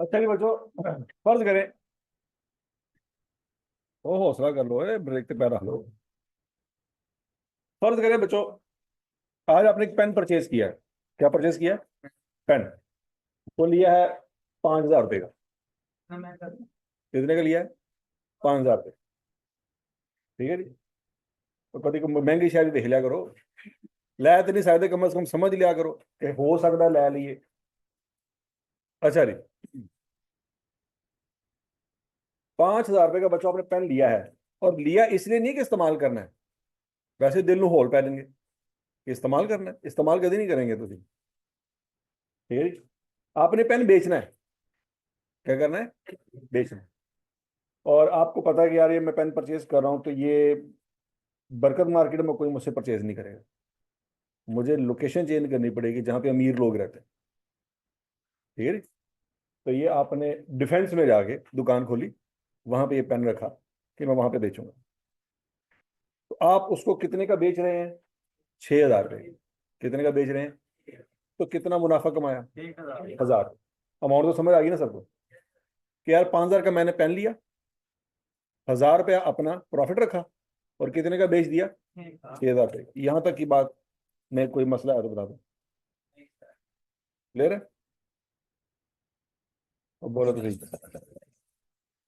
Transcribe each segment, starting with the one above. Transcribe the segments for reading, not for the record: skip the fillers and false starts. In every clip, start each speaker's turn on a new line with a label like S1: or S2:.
S1: अच्छा जी बच्चों, फर्ज करें। ओ हौसला कर लो, ब्रेक पे पैर रख लो। फर्ज करें बच्चों, आज आपने एक पेन परचेज किया है। क्या परचेज किया है? पेन। तो लिया है 5,000 रुपये का। कितने का लिया है? 5,000 रुपये। ठीक है जी। तो कभी महंगी शायद देख लिया करो। लै तो नहीं सकते, कम से कम समझ लिया करो कि हो सकता लै लिए। अच्छा जी। 5,000 रुपये का बच्चों आपने पेन लिया है। और लिया इसलिए नहीं कि इस्तेमाल करना है। वैसे दिल ਨੂੰ होल पै लेंगे कि इस्तेमाल करना है, इस्तेमाल कभी नहीं करेंगे तुम। ठीक है जी। आपने पेन बेचना है। क्या करना है? बेचना है। और आपको पता है कि यार ये मैं पेन परचेज कर रहा हूँ, तो ये बरकत मार्केट में कोई मुझसे परचेज नहीं करेगा। मुझे लोकेशन चेंज करनी पड़ेगी जहाँ पे अमीर लोग रहते हैं। ठीक है जी। तो ये आपने डिफेंस में जाके दुकान खोली, वहां पे ये पेन रखा कि मैं वहां पे बेचूंगा। तो आप उसको कितने का बेच रहे हैं? 6,000 रुपये। कितने का बेच रहे हैं? तो कितना मुनाफा कमाया? 1,000। अमाउंट तो समझ आ गई ना सबको कि यार 5,000 का मैंने पेन लिया, 1,000 रुपया अपना प्रॉफिट रखा, और कितने का बेच दिया? 6,000 रुपये। यहां तक की बात में कोई मसला है तो बता दो। क्लियर है? अब बोलो तो सही।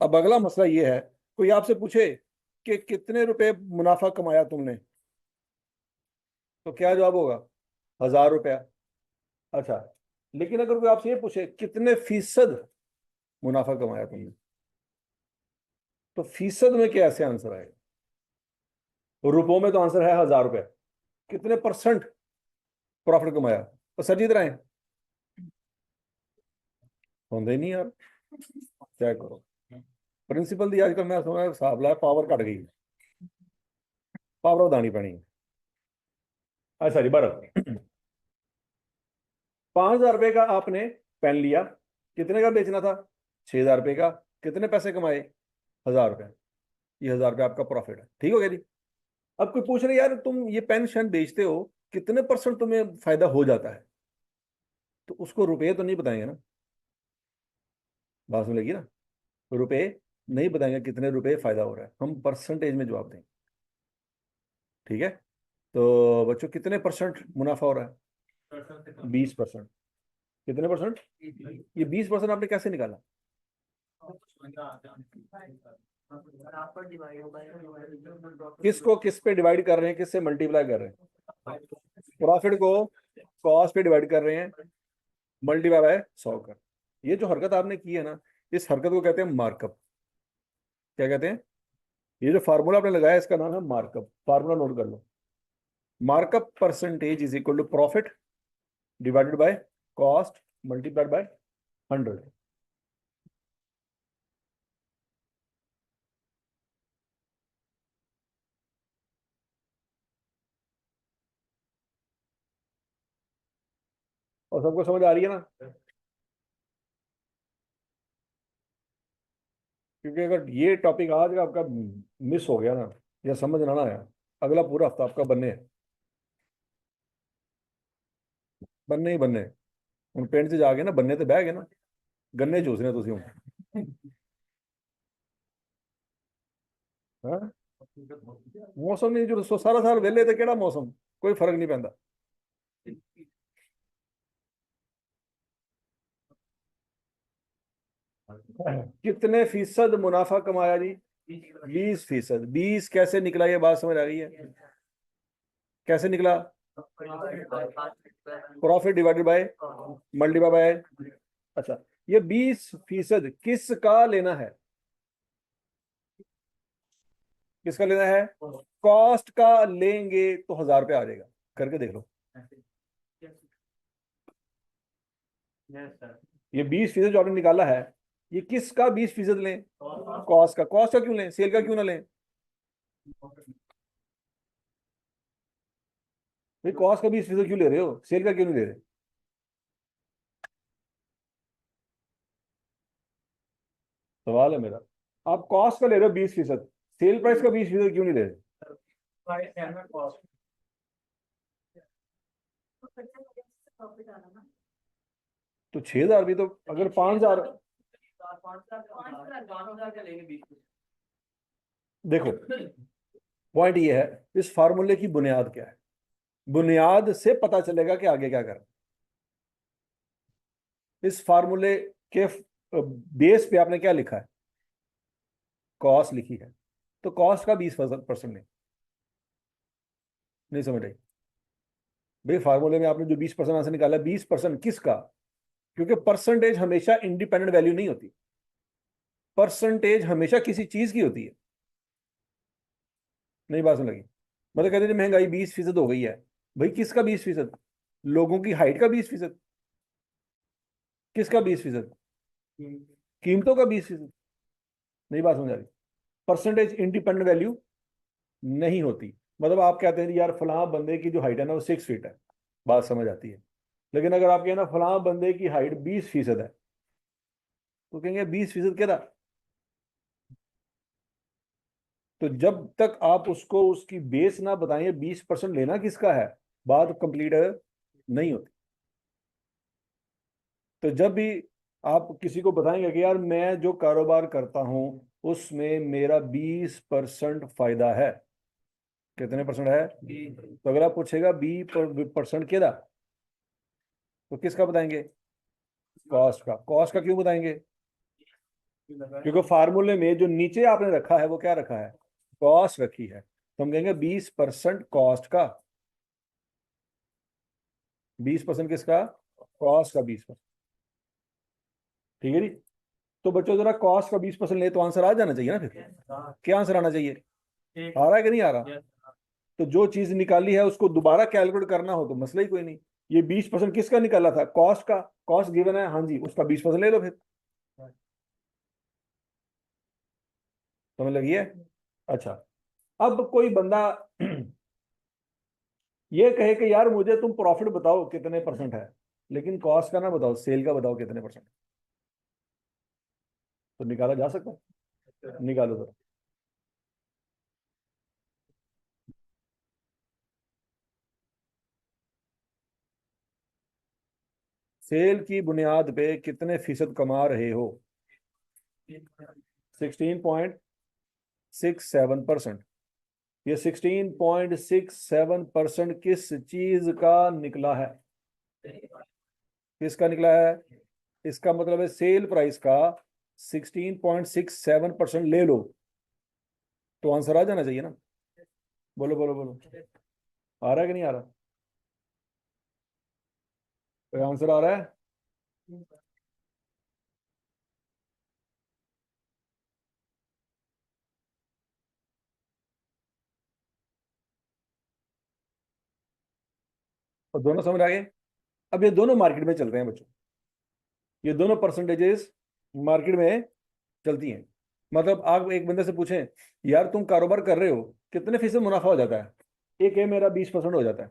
S1: अब अगला मसला ये है, कोई आपसे पूछे कि कितने रुपए मुनाफा कमाया तुमने, तो क्या जवाब होगा? 1,000 रुपया। अच्छा। लेकिन अगर कोई आपसे ये पूछे कितने फीसद मुनाफा कमाया तुमने, तो फीसद में कैसे आंसर आएगा? रुपयों में तो आंसर है 1,000 रुपया। कितने परसेंट प्रॉफिट कमाया? तो सर जी तरह होंगे ही नहीं यार। क्या करो? प्रिंसिपल दी आजकल मैं सुना हिसाब लाया पावर घट गई। पावर ਵਧਾਣੀ ਪੈਣੀ है। अच्छा जी बरं। 5,000 रुपये का आपने पेन लिया। कितने का बेचना था? 6,000 रुपये का। कितने पैसे कमाए? 1,000 रुपया। ये 1,000 रुपया आपका प्रॉफिट है। ठीक हो गया जी। अब कोई पूछ रहे यार तुम ये पेन शेन बेचते हो, कितने परसेंट तुम्हें फायदा हो जाता है? तो उसको रुपए तो नहीं बताएंगे ना। बात सुन लगी ना। रुपए नहीं बताएंगे कितने रुपए फायदा हो रहा है, हम परसेंटेज में जवाब देंगे। ठीक है। तो बच्चों कितने परसेंट मुनाफा हो रहा है? 20%। कितने परसेंट? ये 20% आपने कैसे निकाला? किसको किस पे डिवाइड कर रहे हैं, किससे मल्टीप्लाई कर रहे हैं? प्रॉफिट को कॉस्ट पे डिवाइड कर रहे हैं, मल्टीप्लाई बाय 100 कर। ये जो हरकत आपने की है ना, इस हरकत को कहते हैं मार्कअप। क्या कहते हैं? ये जो फार्मूला आपने लगाया इसका नाम है मार्कअप। फार्मूला नोट कर लो। Markup percentage is equal to profit divided by cost multiplied by 100। और सबको समझ आ रही है ना? क्योंकि अगर ये टॉपिक आज का आपका मिस हो गया ना, या समझ ना आया, अगला पूरा हफ्ता आपका बनने है। बनने ही बनने। ਹੁਣ ਪਿੰਡ 'ਚ ਜਾ ਕੇ ਨਾ ਬੰਨੇ ਤੇ ਬਹਿ ਗਏ ਨਾ, ਗੰਨੇ ਚੂਸਨੇ ਤੁਸੀਂ ਹੁਣ। ਹਾਂ। ਮੌਸਮ ਨਹੀਂ ਜੋ ਸਾਰਾ ਸਾਲ ਵਿਹਲੇ ਤੇ ਕਿਹੜਾ ਮੌਸਮ, ਕੋਈ ਫਰਕ ਨਹੀਂ ਪੈਂਦਾ। कितने फीसद मुनाफा कमाया जी? 20%। 20 कैसे निकला, ये बात समझ आ रही है? कैसे निकला? Profit divided by multiply by. अच्छा। ये 20% किसका लेना है? किसका लेना है? कॉस्ट का लेंगे तो 1,000 रुपया आ जाएगा। करके देख लो। ये 20% जो आपने निकाला है, ये किसका 20% लें? कॉस्ट का। कॉस्ट का क्यों लें, सेल का क्यों ना लें? भाई कॉस्ट का 20% क्यों ले रहे हो, सेल का क्यों नहीं ले रहे? सवाल है मेरा। आप कॉस्ट का ले रहे हो 20%, सेल प्राइस का 20% क्यों नहीं ले रहे? तो 6,000 भी तो, अगर 5,000 देखो पॉइंट ये है, इस फार्मूले की बुनियाद क्या है, बुनियाद से पता चलेगा कि आगे क्या करना। इस फार्मूले के बेस पे आपने क्या लिखा है, कॉस्ट लिखी है, तो कॉस्ट का 20% नहीं समझ रही भाई, फार्मूले में आपने जो 20% यहां से निकाला, 20% किसका, क्योंकि परसेंटेज हमेशा इंडिपेंडेंट वैल्यू नहीं होती, परसेंटेज हमेशा किसी चीज की होती है। नहीं बात समझ लगी, मतलब कहते थे महंगाई 20% हो गई है, भाई किसका 20%, लोगों की हाइट का 20%, किसका 20%, कीमतों का 20%। नहीं बात समझ आ रही, परसेंटेज इंडिपेंडेंट वैल्यू नहीं होती। मतलब आप कहते हैं यार फलां बंदे की जो हाइट है ना वो 6 फीट है, बात समझ आती है। लेकिन अगर आप कहें ना फलां बंदे की हाइट 20% है, तो कहेंगे 20% क्या था। तो जब तक आप उसको उसकी बेस ना बताएं 20% लेना किसका है, बात कंप्लीट नहीं होती। तो जब भी आप किसी को बताएंगे कि यार मैं जो कारोबार करता हूं उसमें मेरा 20% फायदा है, कितने परसेंट है, तो अगर आप पूछेगा 20% क्या था, तो किसका बताएंगे, कॉस्ट का। कॉस्ट का क्यों बताएंगे, क्योंकि फार्मूले में जो नीचे आपने रखा है वो क्या रखा है, कॉस्ट रखी है, तो हम कहेंगे 20% कॉस्ट का, 20% किसका, कॉस्ट का 20%। ठीक है जी। तो बच्चों जरा कॉस्ट का 20% ले तो आंसर आ जाना चाहिए ना, फिर क्या आंसर आना चाहिए, आ रहा है कि नहीं आ रहा। तो जो चीज निकाली है उसको दोबारा कैलकुलेट करना हो तो मसला ही कोई नहीं। ये 20% किसका निकाला था, कॉस्ट का, कॉस्ट गिवन है, हाँ जी, उसका 20% ले लो फिर। समझ लगी है। अच्छा, अब कोई बंदा ये कहे कि यार मुझे तुम प्रॉफिट बताओ कितने परसेंट है, लेकिन कॉस्ट का ना बताओ, सेल का बताओ कितने परसेंट, तो निकाला जा सकता है, निकालो तो। सेल की बुनियाद पे कितने फीसद कमा रहे हो, 16.67%। ये 16.67% किस चीज का निकला है, किसका निकला है, इसका मतलब है सेल प्राइस का 16.67% ले लो, तो आंसर आ जाना चाहिए ना। बोलो बोलो बोलो, आ रहा है कि नहीं आ रहा, कोई आंसर आ रहा है। और दोनों समझ आ गए। अब ये दोनों मार्केट में चल रहे हैं बच्चों, ये दोनों परसेंटेजेस मार्केट में चलती हैं। मतलब आप एक बंदे से पूछें यार तुम कारोबार कर रहे हो कितने फीसद मुनाफा हो जाता है, एक है मेरा 20% हो जाता है।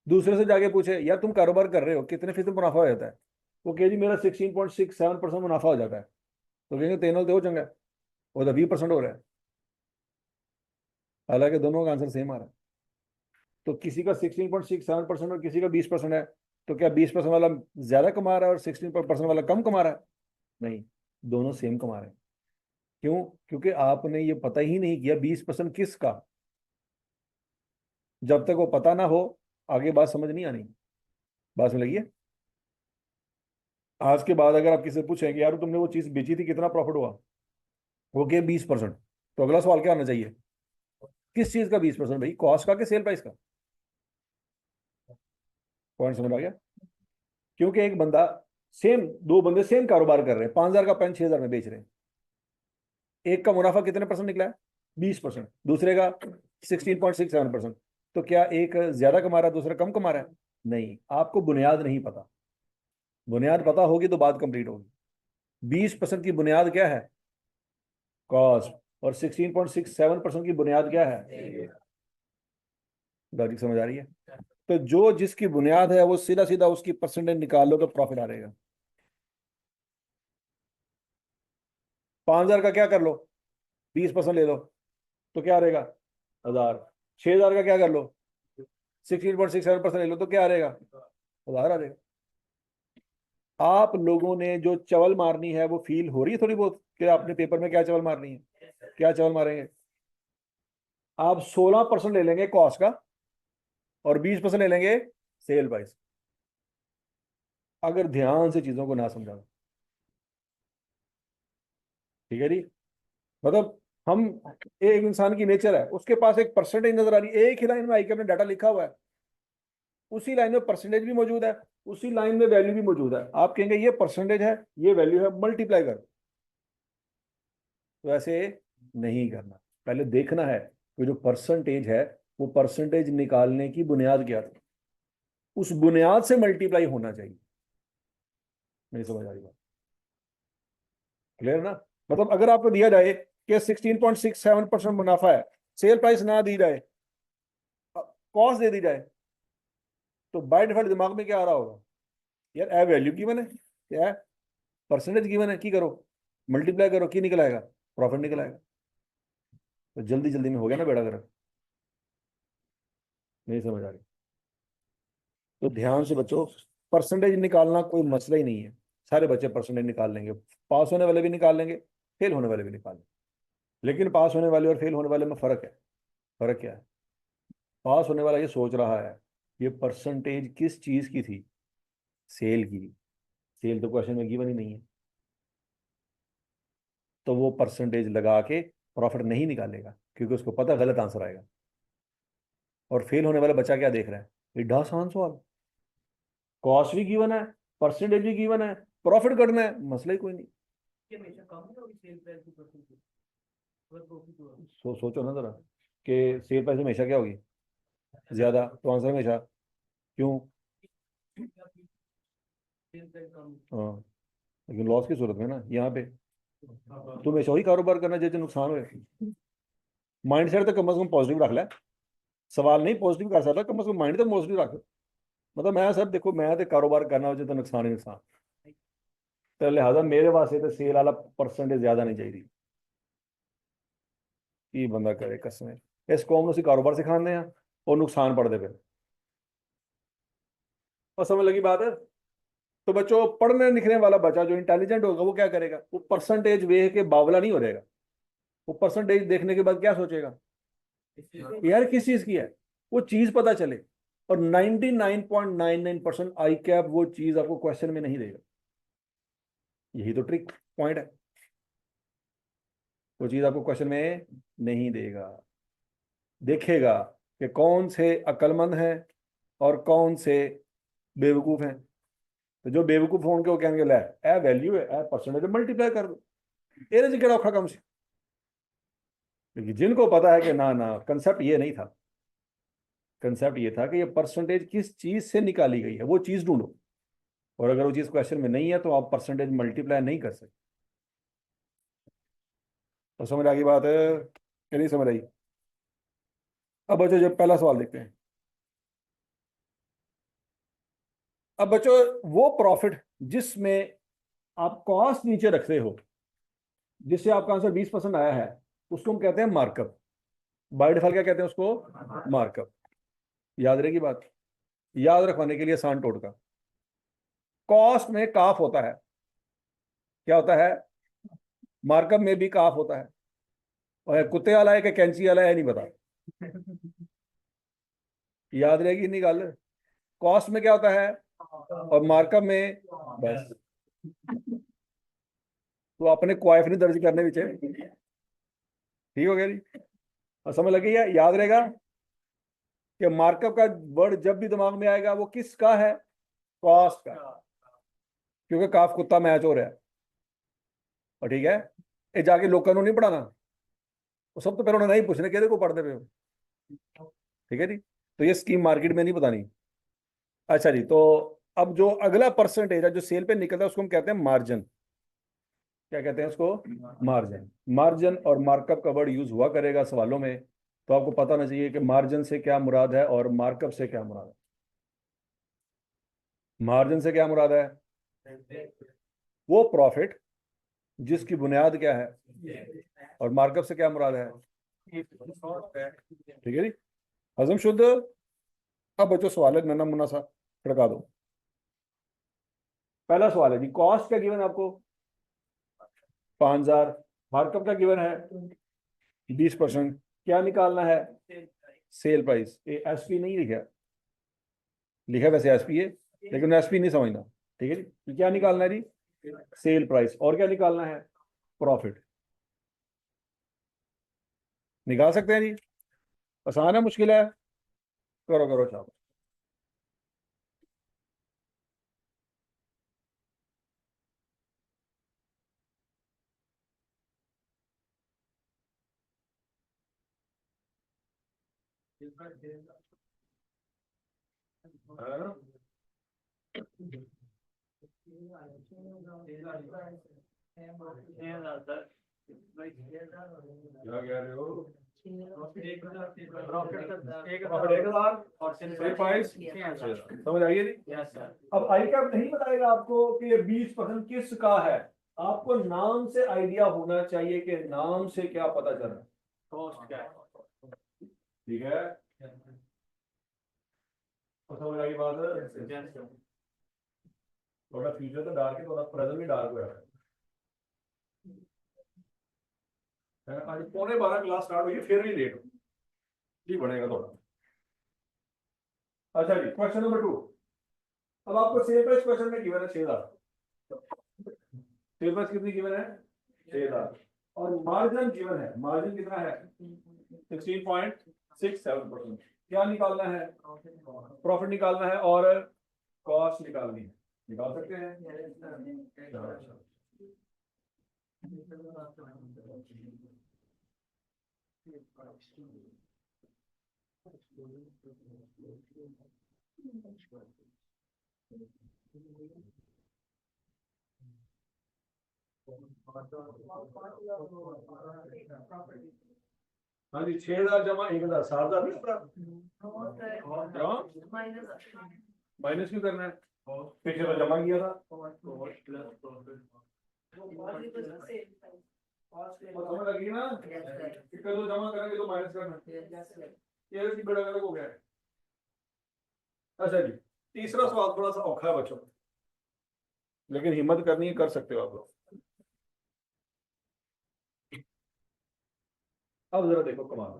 S1: दूसरे से जाके पूछे यार तुम कारोबार कर रहे हो कितने फीसद मुनाफा हो जाता है, वो कहे जी मेरा 16.67% मुनाफा हो जाता है। तो कहेंगे तेनों तो हो चंगा, वो तो 20% हो रहा है, हालांकि दोनों का आंसर सेम आ रहा है। तो किसी का 16.67% और किसी का 20% है, तो क्या 20% वाला ज्यादा कमा रहा है और 16% वाला कम कमा रहा है, नहीं, दोनों सेम कमा रहे हैं। क्यों, क्योंकि आपने ये पता ही नहीं किया 20% किसका। जब तक वो पता ना हो आगे बात समझ नहीं आनी। बात समझ लगी है। आज के बाद अगर आप किसी से पूछेंगे यार तुमने वो चीज बेची थी कितना प्रॉफिट हुआ, वो के 20%, तो अगला सवाल क्या आना चाहिए, किस चीज का 20% भाई, कॉस्ट का कि सेल प्राइस का। पॉइंट समझ आ गया। क्योंकि एक बंदा सेम, दो बंदे सेम कारोबार कर रहे हैं, 5,000 का पेन 6,000 में बेच रहे हैं, एक का मुनाफा कितने परसेंट निकला है, 20%, दूसरे का 16.67%। तो क्या एक ज्यादा कमा रहा है दूसरा कम कमा रहा है, नहीं, आपको बुनियाद नहीं पता। बुनियाद पता होगी तो बात कंप्लीट होगी। 20% की बुनियाद क्या है, कॉस्ट, और 16.67% की बुनियाद क्या है, लॉजिक समझ आ रही है। तो जो जिसकी बुनियाद है वो सीधा सीधा उसकी परसेंटेज निकाल लो तो प्रॉफिट आ रहेगा। 5,000 का क्या कर लो, 20% ले लो, तो क्या आ रहेगा, 1,000। 6,000 का क्या कर लो, 16.67% ले लो, तो क्या आ रहेगा, 1,000 आ रहेगा। आप लोगों ने जो चवल मारनी है वो फील हो रही है थोड़ी बहुत कि आपने पेपर में क्या चवल मारनी है? क्या चवल मारेंगे? आप 16% ले लेंगे कॉस्ट का और 20% ले लेंगे सेल प्राइस, अगर ध्यान से चीजों को ना समझा। ठीक है जी। मतलब हम, एक इंसान की नेचर है, उसके पास एक परसेंटेज नजर आ रही है, एक ही लाइन में आई के अपने डाटा लिखा हुआ है, उसी लाइन में परसेंटेज भी मौजूद है, उसी लाइन में वैल्यू भी मौजूद है। आप कहेंगे ये परसेंटेज है, ये वैल्यू है, मल्टीप्लाई कर। तो ऐसे नहीं करना। पहले देखना है कि जो परसेंटेज है वो परसेंटेज निकालने की बुनियाद क्या थी, उस बुनियाद से मल्टीप्लाई होना चाहिए। मेरी समझ आ रही बात? क्लियर ना? मतलब अगर आपको दिया जाए कि 16.67% मुनाफा है, सेल प्राइस ना दी जाए, कॉस्ट दे दी जाए, तो बाय डिफॉल्ट दिमाग में क्या आ रहा होगा? यार ए वैल्यू गिवन है, क्या है, परसेंटेज गिवन है, की करो, मल्टीप्लाई करो, की निकल आएगा, प्रॉफिट निकल आएगा। तो जल्दी जल्दी में हो गया ना बेड़ा गर्क। नहीं समझ आ रही? तो ध्यान से बच्चों, परसेंटेज निकालना कोई मसला ही नहीं है, सारे बच्चे परसेंटेज निकाल लेंगे, पास होने वाले भी निकाल लेंगे, फेल होने वाले भी निकाल लेंगे। लेकिन पास होने वाले और फेल होने वाले में फर्क है। फर्क क्या है? पास होने वाला ये सोच रहा है ये परसेंटेज किस चीज की थी, सेल की। सेल तो क्वेश्चन में गिवन ही नहीं है, तो वो परसेंटेज लगा के प्रॉफिट नहीं निकालेगा, क्योंकि उसको पता गलत आंसर आएगा। और फेल होने वाला बच्चा क्या देख रहा है? एडा आसान सवाल, कॉस्ट भी गिवन है, परसेंटेज भी गिवन है, प्रॉफिट करना है, मसला ही कोई नहीं। सोचो ना जरा कि सेल प्राइस हमेशा क्या होगी, ज्यादा, तो आंसर हमेशा क्यों? हाँ, लेकिन लॉस की सूरत में ना यहाँ पे तुम ऐसा ही कारोबार करना जैसे नुकसान हुए। माइंड सेट तो कम से कम पॉजिटिव रख ले, सवाल नहीं पॉजिटिव कर सकता, कम से कम माइंड तो पॉजिटिव रख। मतलब मैं सर देखो, मैं तो कारोबार करना हो तो नुकसान ही नुकसान, तो लिहाजा मेरे वास्ते तो सेल वाला परसेंटेज ज्यादा नहीं चाहिए। की बंदा करे कसम, इस कौम ਨੂੰ ਅਸੀਂ कारोबार सिखाते हैं और नुकसान पढ़ते पे। और समझ लगी बात है? तो बच्चों, पढ़ने लिखने वाला बच्चा जो इंटेलिजेंट होगा वो क्या करेगा? वो परसेंटेज देख के बावला नहीं हो जाएगा, वो परसेंटेज देखने के बाद क्या सोचेगा, यार किस चीज की है, वो चीज पता चले। और 99.99% आई कैप वो चीज आपको क्वेश्चन में नहीं देगा। यही तो ट्रिक पॉइंट है, वो चीज आपको क्वेश्चन में नहीं देगा। देखेगा कि कौन से अक्लमंद हैं और कौन से बेवकूफ हैं। तो जो बेवकूफ होंगे वो कहेंगे ले ए वैल्यू है, ए परसेंटेज मल्टीप्लाई कर दो, ये केड़ा औखा काम से। क्योंकि जिनको पता है कि ना ना, कंसेप्ट ये नहीं था, कंसेप्ट ये था कि ये परसेंटेज किस चीज से निकाली गई है, वो चीज ढूंढो। और अगर वो चीज क्वेश्चन में नहीं है तो आप परसेंटेज मल्टीप्लाई नहीं कर सकते। तो समझ आ गई बात है कि नहीं समझ आई? अब बच्चों जब पहला सवाल देखते हैं। अब बच्चों, वो प्रॉफिट जिसमें आप कॉस्ट नीचे रखते हो, जिससे आपका आंसर 20% आया है, उसको हम कहते हैं मार्कअप। बाय डिफॉल्ट क्या कहते हैं उसको? मार्कअप। याद रहेगी बात? याद रखवाने के लिए आसान टोटका, कॉस्ट में काफ होता है, क्या होता है? मार्कअप में भी काफ होता है। और कुत्ते वाला है कि कैंची वाला है नहीं पता, याद रहेगी नहीं गल? कॉस्ट में क्या होता है और मार्कअप में, बस। तो अपने क्वाइफ नहीं दर्ज करने पीछे, ठीक हो गया जी? और समझ लगी है? याद रहेगा कि मार्कअप का वर्ड जब भी दिमाग में आएगा वो किसका है? कॉस्ट का, क्योंकि काफ कुत्ता मैच हो रहा है। और ठीक है, ये जाके लोगों को नहीं पढ़ाना, वो सब तो पहले उन्होंने नहीं पूछना कि को पढ़ते पे हो। ठीक है जी? तो ये स्कीम मार्केट में नहीं बतानी। अच्छा जी, तो अब जो अगला परसेंटेज है जो सेल पे निकलता है उसको हम कहते हैं मार्जिन। क्या कहते हैं उसको? मार्जिन। मार्जिन और मार्कअप का वर्ड यूज हुआ करेगा सवालों में, तो आपको पता होना चाहिए कि मार्जिन से क्या मुराद है और मार्कअप से क्या मुराद है। मार्जिन से क्या मुराद है? वो प्रॉफिट जिसकी बुनियाद क्या है, और मार्कअप से क्या मुराद है? ठीक है जी? हजम शुद्ध। अब बच्चों सवाल है नन्ना मुन्ना सा, खड़का दो। पहला सवाल है जी, कॉस्ट क्या गिवन आपको 5000, मार्कअप का गिवन है 20%, क्या निकालना है सेल प्राइस। एसपी नहीं लिखा, लिखा वैसे एसपी है लेकिन एसपी नहीं समझना, ठीक है जी। तो क्या निकालना है जी सेल प्राइस, और क्या निकालना है प्रॉफिट। निकाल सकते हैं जी, आसान है मुश्किल है, करो करो साहब। हाँ? क्या कह रहे हो, प्रॉफिट 1000 और सेल प्राइस समझ आइए नहीं। अब आई कैप नहीं बताएगा आपको कि ये 20% किसका है, आपको नाम से आइडिया होना चाहिए कि नाम से क्या पता चल रहा है, कॉस्ट क्या है, ठीक है। तो समझ आई बात, थोड़ा फ्यूचर तो डार्क है, थोड़ा प्रेजेंट भी डार्क हो रहा है। आज 11:15 क्लास स्टार्ट हुई है, फिर भी लेट हो, ठीक बढ़ेगा थोड़ा। अच्छा जी, क्वेश्चन नंबर 2। अब आपको सेल प्राइस क्वेश्चन में गिवन है 6000, सेल प्राइस कितनी गिवन है 6000, और मार्जिन गिवन है, मार्जिन कितना है 16.67%। क्या निकालना है प्रॉफिट निकालना है और कॉस्ट निकालनी है, निकाल सकते हैं। हाँ जी, 6000 जमा 1000, 7000 नहीं अपना माइनस क्यों करना है, पीछे तो जमा किया था। समझ लगी ना, तो जमा करेंगे तो माइनस करना, ये बड़ा गलत हो गया है। अच्छा जी, तीसरा सवाल थोड़ा सा औखा है बच्चों, लेकिन हिम्मत करनी है, कर सकते हो आप लोग। अब जरा देखो कमाल,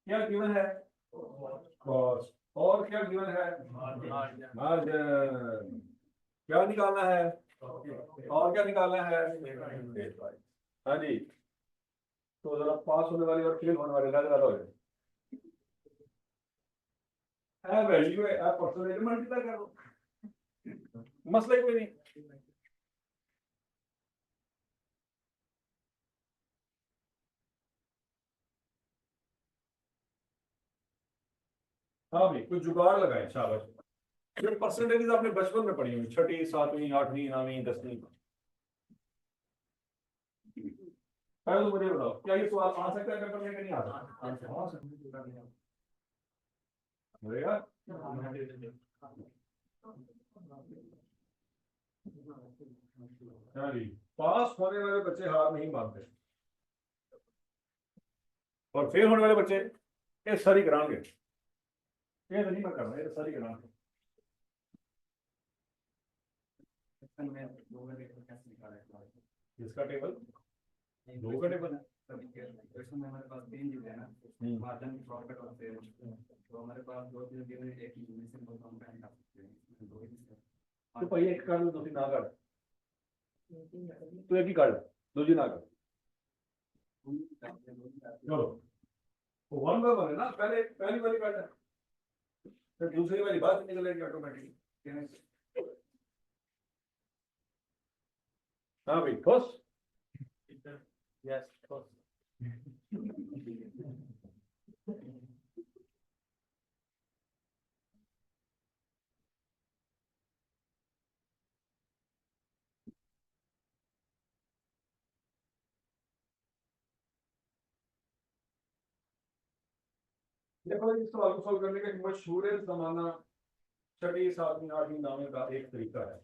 S1: क्या गिवन है कॉस्ट, और क्या गिवन है मार्जिन, क्या निकालना है और क्या निकालना है। हाँ जी, तो जरा पास होने वाली और फेल होने वाले अलग अलग हो जाए, वैल्यू है परसेंटेज मल्टीप्लाई कर दो, मसला ही कोई नहीं। हाँ भाई, कुछ जुगाड़ लगाए, शाबाश। ये परसेंटेज आपने बचपन में पढ़ी होंगी, छठी 7वीं 8वीं 9वीं 10वीं। पहले तो मुझे बताओ, क्या ये सवाल आ सकता है पेपर में कि नहीं आ सकता, बोलेगा। हाँ जी, पास होने वाले बच्चे हार नहीं मानते, और फेल होने वाले बच्चे ये सारी कराएंगे, ये नहीं मैं करना, ये सारी कराएंगे। इसका टेबल दो का टेबल है, इसमें हमारे पास 3 चीजें हैं ना, मार्जिन प्रॉफिट और सेल, तो हमारे पास 2 चीजें दी हुई, एक ही से हम कर सकते हैं, दो ही तो भाई एक कर लो, दूसरी ना कर, तो एक ही कर, दूसरी ना कर, चलो वन बाय वन है ना, पहले पहली वाली कर, फिर दूसरी वाली बात निकलेगी ऑटोमेटिकली। हाँ भाई ठोस, यस ठोस। देखो इस सवाल को सॉल्व करने का एक मशहूर जमाना छठी 7वीं 8वीं 9वीं का एक तरीका है,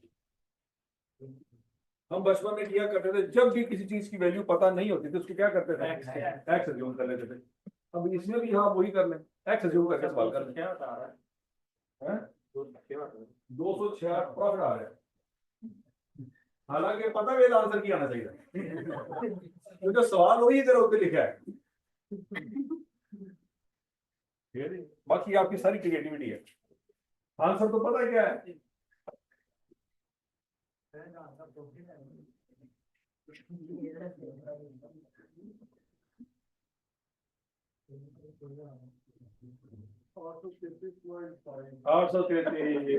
S1: हम बचपन में किया करते थे, जब भी किसी चीज की वैल्यू पता नहीं होती थी उसको क्या करते थे, एक्स अज्यूम कर लेते थे। अब इसमें भी हाँ वही कर लें, एक्स अज्यूम करके सवाल कर लें। क्या बता रहा है 206 प्रॉफिट आ रहा है, हालांकि पता भी आंसर की आना चाहिए क्योंकि सवाल वही तेरे ऊपर लिखा है। ठीक है जी, बाकी आपकी सारी क्रिएटिविटी है। आंसर तो पता है क्या है। आठ सौ 833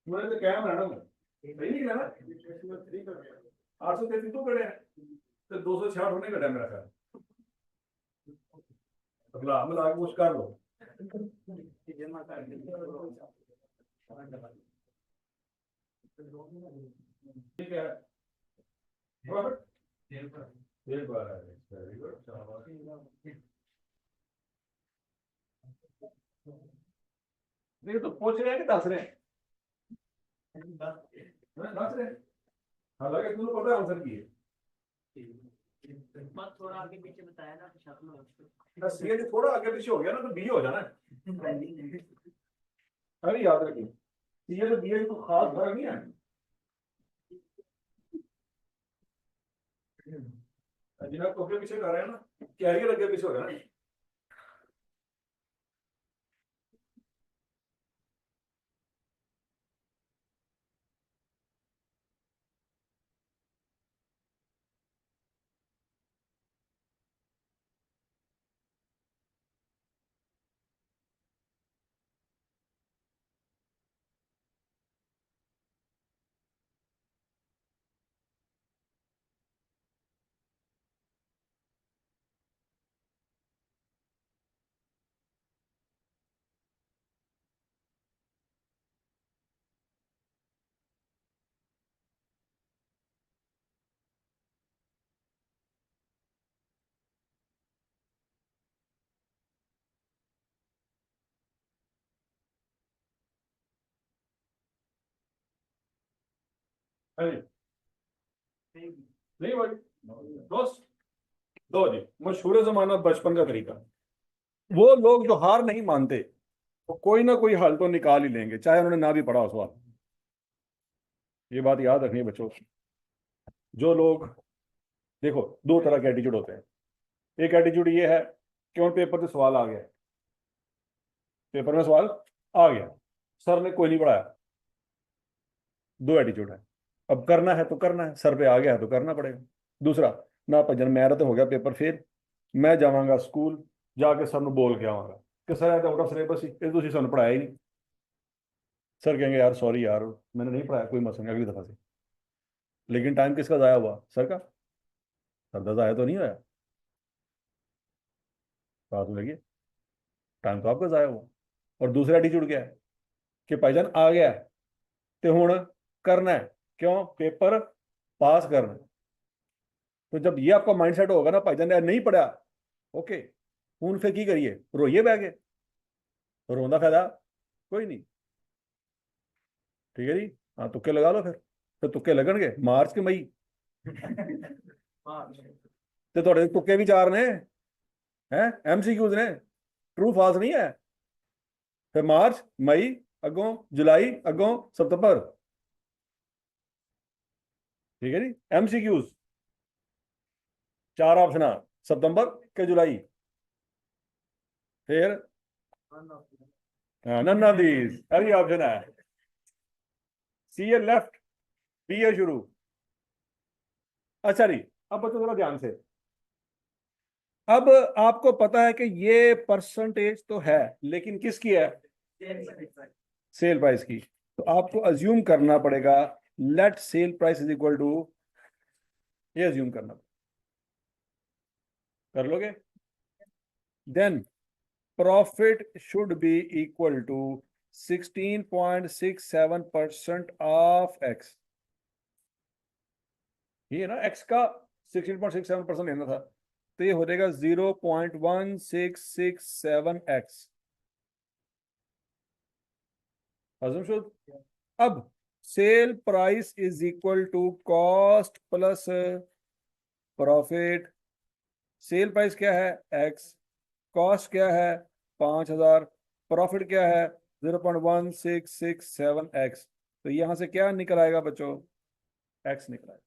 S1: मैंने तो क्या मैडम सही नहीं ना। 833 तो कड़े हैं तो 266 होने का टाइम रखा। अगला मिला के कुछ कर लो। ठीक है, एक बार है। Very good. नहीं तो पूछ रहे हैं कि दस रहे हैं। दस रहे हैं, हालांकि तुमने पता आंसर की है।
S2: थोड़ा आगे पीछे बताया ना
S1: बस ये जो थोड़ा आगे पीछे हो गया ना तो बी हो जाना है। अरे याद रखिए ये तो बी तो खास फर्क नहीं है। जिन्हें तो आगे पीछे कर रहे हैं ना क्या ही आगे पीछे हो गया ना। अरे नहीं भाई दोस्त दो जी मशहूर जमाना बचपन का तरीका। वो लोग जो हार नहीं मानते वो कोई ना कोई हल तो निकाल ही लेंगे चाहे उन्होंने ना भी पढ़ा हो सवाल। ये बात याद रखनी है बच्चों। जो लोग देखो दो तरह के एटीट्यूड होते हैं। एक एटीट्यूड ये है कि उन पेपर से सवाल आ गया, पेपर में सवाल आ गया, सर ने कोई नहीं पढ़ाया। दो एटीट्यूड है। अब करना है तो करना है, सर पे आ गया है तो करना पड़ेगा। दूसरा ना भजन मेरा तो हो गया पेपर फेल, मैं जावांगा स्कूल जाके सर बोल के आवांगा कि सर तो आउट ऑफ सिलेबस ही ये तो सर पढ़ाया ही नहीं। सर कहेंगे यार सॉरी यार मैंने नहीं पढ़ाया कोई मसला नहीं अगली दफा से। लेकिन टाइम किसका जाया हुआ, सर का। सर का जाया तो नहीं होया। बात में लगी, टाइम तो आपका जाया हुआ। और दूसरा एटीट्यूड क्या है कि भाईजान आ गया है तो हूं करना है, क्यों पेपर पास करना है। तो जब ये आपका माइंडसेट होगा ना भाईजान यार नहीं पढ़ा, ओके हूं फिर की करिए रोइए बह के, रोंदा फायदा कोई नहीं। ठीक है जी, हाँ तुक्के लगा लो फिर तुक्के लगणगे मार्च के मई ਤੇ ਤੁਹਾਡੇ ਤੁੱਕੇ ਵੀ ਚਾਰ ਨੇ ਹੈ ਐਮਸੀਕਿਊਜ਼ ਨੇ ट्रू फॉल्स नहीं है। फिर मार्च मई अगों जुलाई अगों सितंबर। ठीक है जी, एमसीक्यूज चार ऑप्शन सितंबर के जुलाई। फिर नन ऑफ दीज अभी ऑप्शन है सी ए लेफ्ट बी ए शुरू। अच्छा जी, अब बच्चों थोड़ा ध्यान से। अब आपको पता है कि ये परसेंटेज तो है लेकिन किसकी है, सेल प्राइस की। तो आपको अज्यूम करना पड़ेगा let sell price is equal to, ये अज्यूम करना कर लोगे। Then profit should be equal to 16.67% of x. ये ना एक्स का 16.67% लेना था तो ये हो जाएगा 0.1667 एक्स। अब sell price is equal to cost plus profit. Sell price क्या है एक्स, कॉस्ट क्या है 5,000, प्रॉफिट क्या है 0.1667 एक्स। तो यहां से क्या निकल आएगा बच्चों, एक्स निकल आएगा।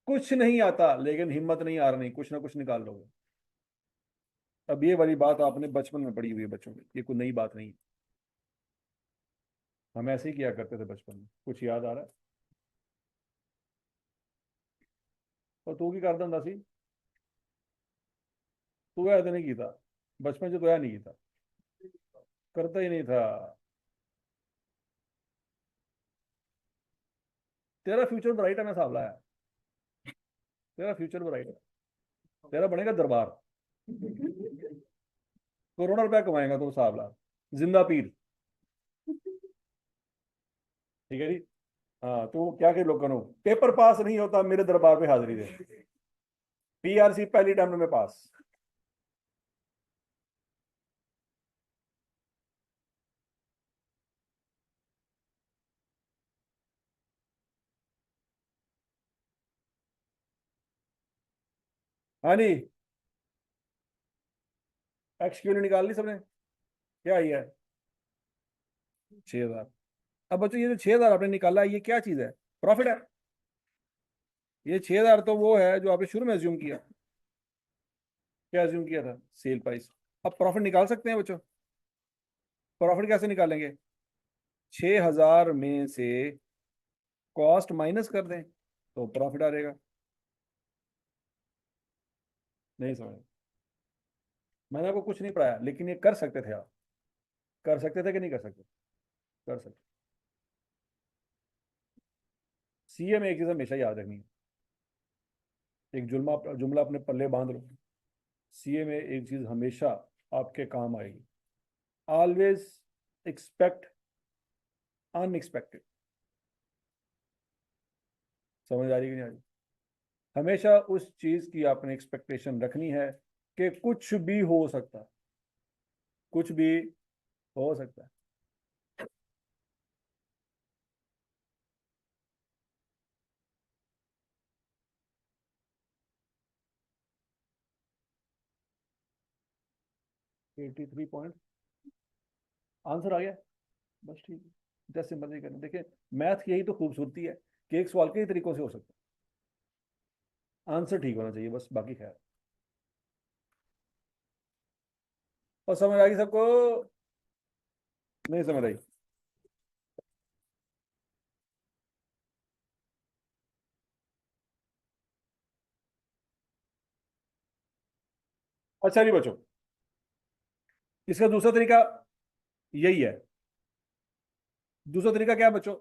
S1: कुछ नहीं आता लेकिन हिम्मत नहीं हारनी, कुछ ना कुछ निकाल लोगे। अब ये वाली बात आपने बचपन में पढ़ी हुई है बच्चों में, ये कोई नई बात नहीं है। हम ऐसे ही किया करते थे बचपन में। कुछ याद आ रहा है? और तू की कर दिंदा सी, तू ऐसा नहीं किया बचपन से, तो यह नहीं किया, करता ही नहीं था। तेरा फ्यूचर ब्राइट है, मैं हिसाब लाया। तेरा फ्यूचर ब्राइट है, तेरा बनेगा दरबार, करोड़ों रुपया कमाएगा तू, हिसाब ला। जिंदा पीर। ठीक है जी। हाँ, तो क्या के लोगों को पेपर पास नहीं होता, मेरे दरबार पे हाजिरी दे। पीआरसी पहली टाइम में पास। हाँ जी, एक्स क्यू निकाल ली सबने? क्या आई है? 6,000। अब बच्चों ये जो 6,000 आपने निकाला है, ये क्या चीज है? प्रॉफिट है। ये 6,000 तो वो है जो आपने शुरू में एज्यूम किया। क्या एज्यूम किया था? Sale price. अब प्रॉफिट निकाल सकते हैं बच्चों? प्रॉफिट कैसे निकालेंगे? 6,000 में से कॉस्ट माइनस कर दें तो प्रॉफिट आ जाएगा। नहीं समझ? मैंने आपको कुछ नहीं पढ़ाया, लेकिन ये कर सकते थे आप। कर सकते थे कि नहीं कर सकते? कर सकते। सीए में एक चीज हमेशा याद रखनी है, एक जुम्ला जुमला अपने पल्ले बांध लो। सीए में एक चीज हमेशा आपके काम आएगी। Always expect unexpected. समझ आ रही कि नहीं आ रही? हमेशा उस चीज की आपने एक्सपेक्टेशन रखनी है कि कुछ भी हो सकता है, कुछ भी हो सकता है। 83 पॉइंट आंसर आ गया। बस ठीक है, जैसे मर्जी करना। देखिए, मैथ की यही तो खूबसूरती है कि एक सवाल कई तरीकों से हो सकता है, आंसर ठीक होना चाहिए बस, बाकी खैर। और समझ आ गई सबको? नहीं समझ आई? अच्छा नहीं बच्चों, इसका दूसरा तरीका यही है। दूसरा तरीका क्या है बच्चों?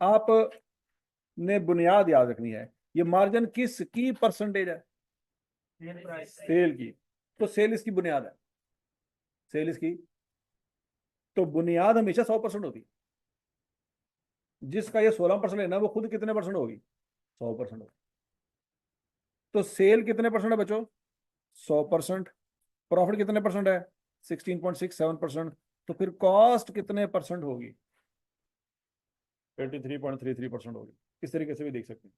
S1: आपने बुनियाद याद रखनी है। ये मार्जिन किस की परसेंटेज है? सेल की। तो सेल इसकी बुनियाद है। सेल इसकी, तो बुनियाद हमेशा 100% होती है। जिसका ये 16% लेना, वो खुद कितने परसेंट होगी? 100% होगी। तो सेल कितने परसेंट है बच्चों? 100%। प्रॉफिट कितने परसेंट है? 16.67%। तो फिर कॉस्ट कितने परसेंट होगी? 83.33% होगी। इस तरीके से भी देख सकते हैं।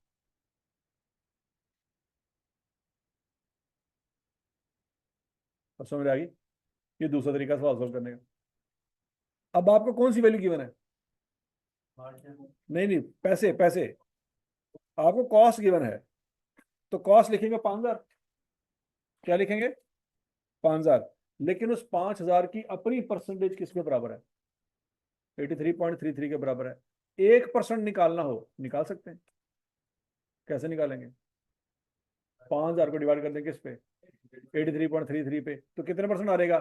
S1: अब समझ आ गई? ये दूसरा तरीका सवाल सॉल्व करने का। अब आपको कौन सी वैल्यू गिवन है? नहीं नहीं, पैसे पैसे। आपको कॉस्ट गिवन है, तो कॉस्ट लिखेंगे 5,000। क्या लिखेंगे? 5,000। लेकिन उस 5,000 की अपनी परसेंटेज किसके बराबर है? 83.33 के बराबर है। 1% निकालना हो, निकाल सकते हैं। कैसे निकालेंगे? 5,000 को डिवाइड कर दें किस पे? 83.33 पे, तो कितने परसेंट आ जाएगा?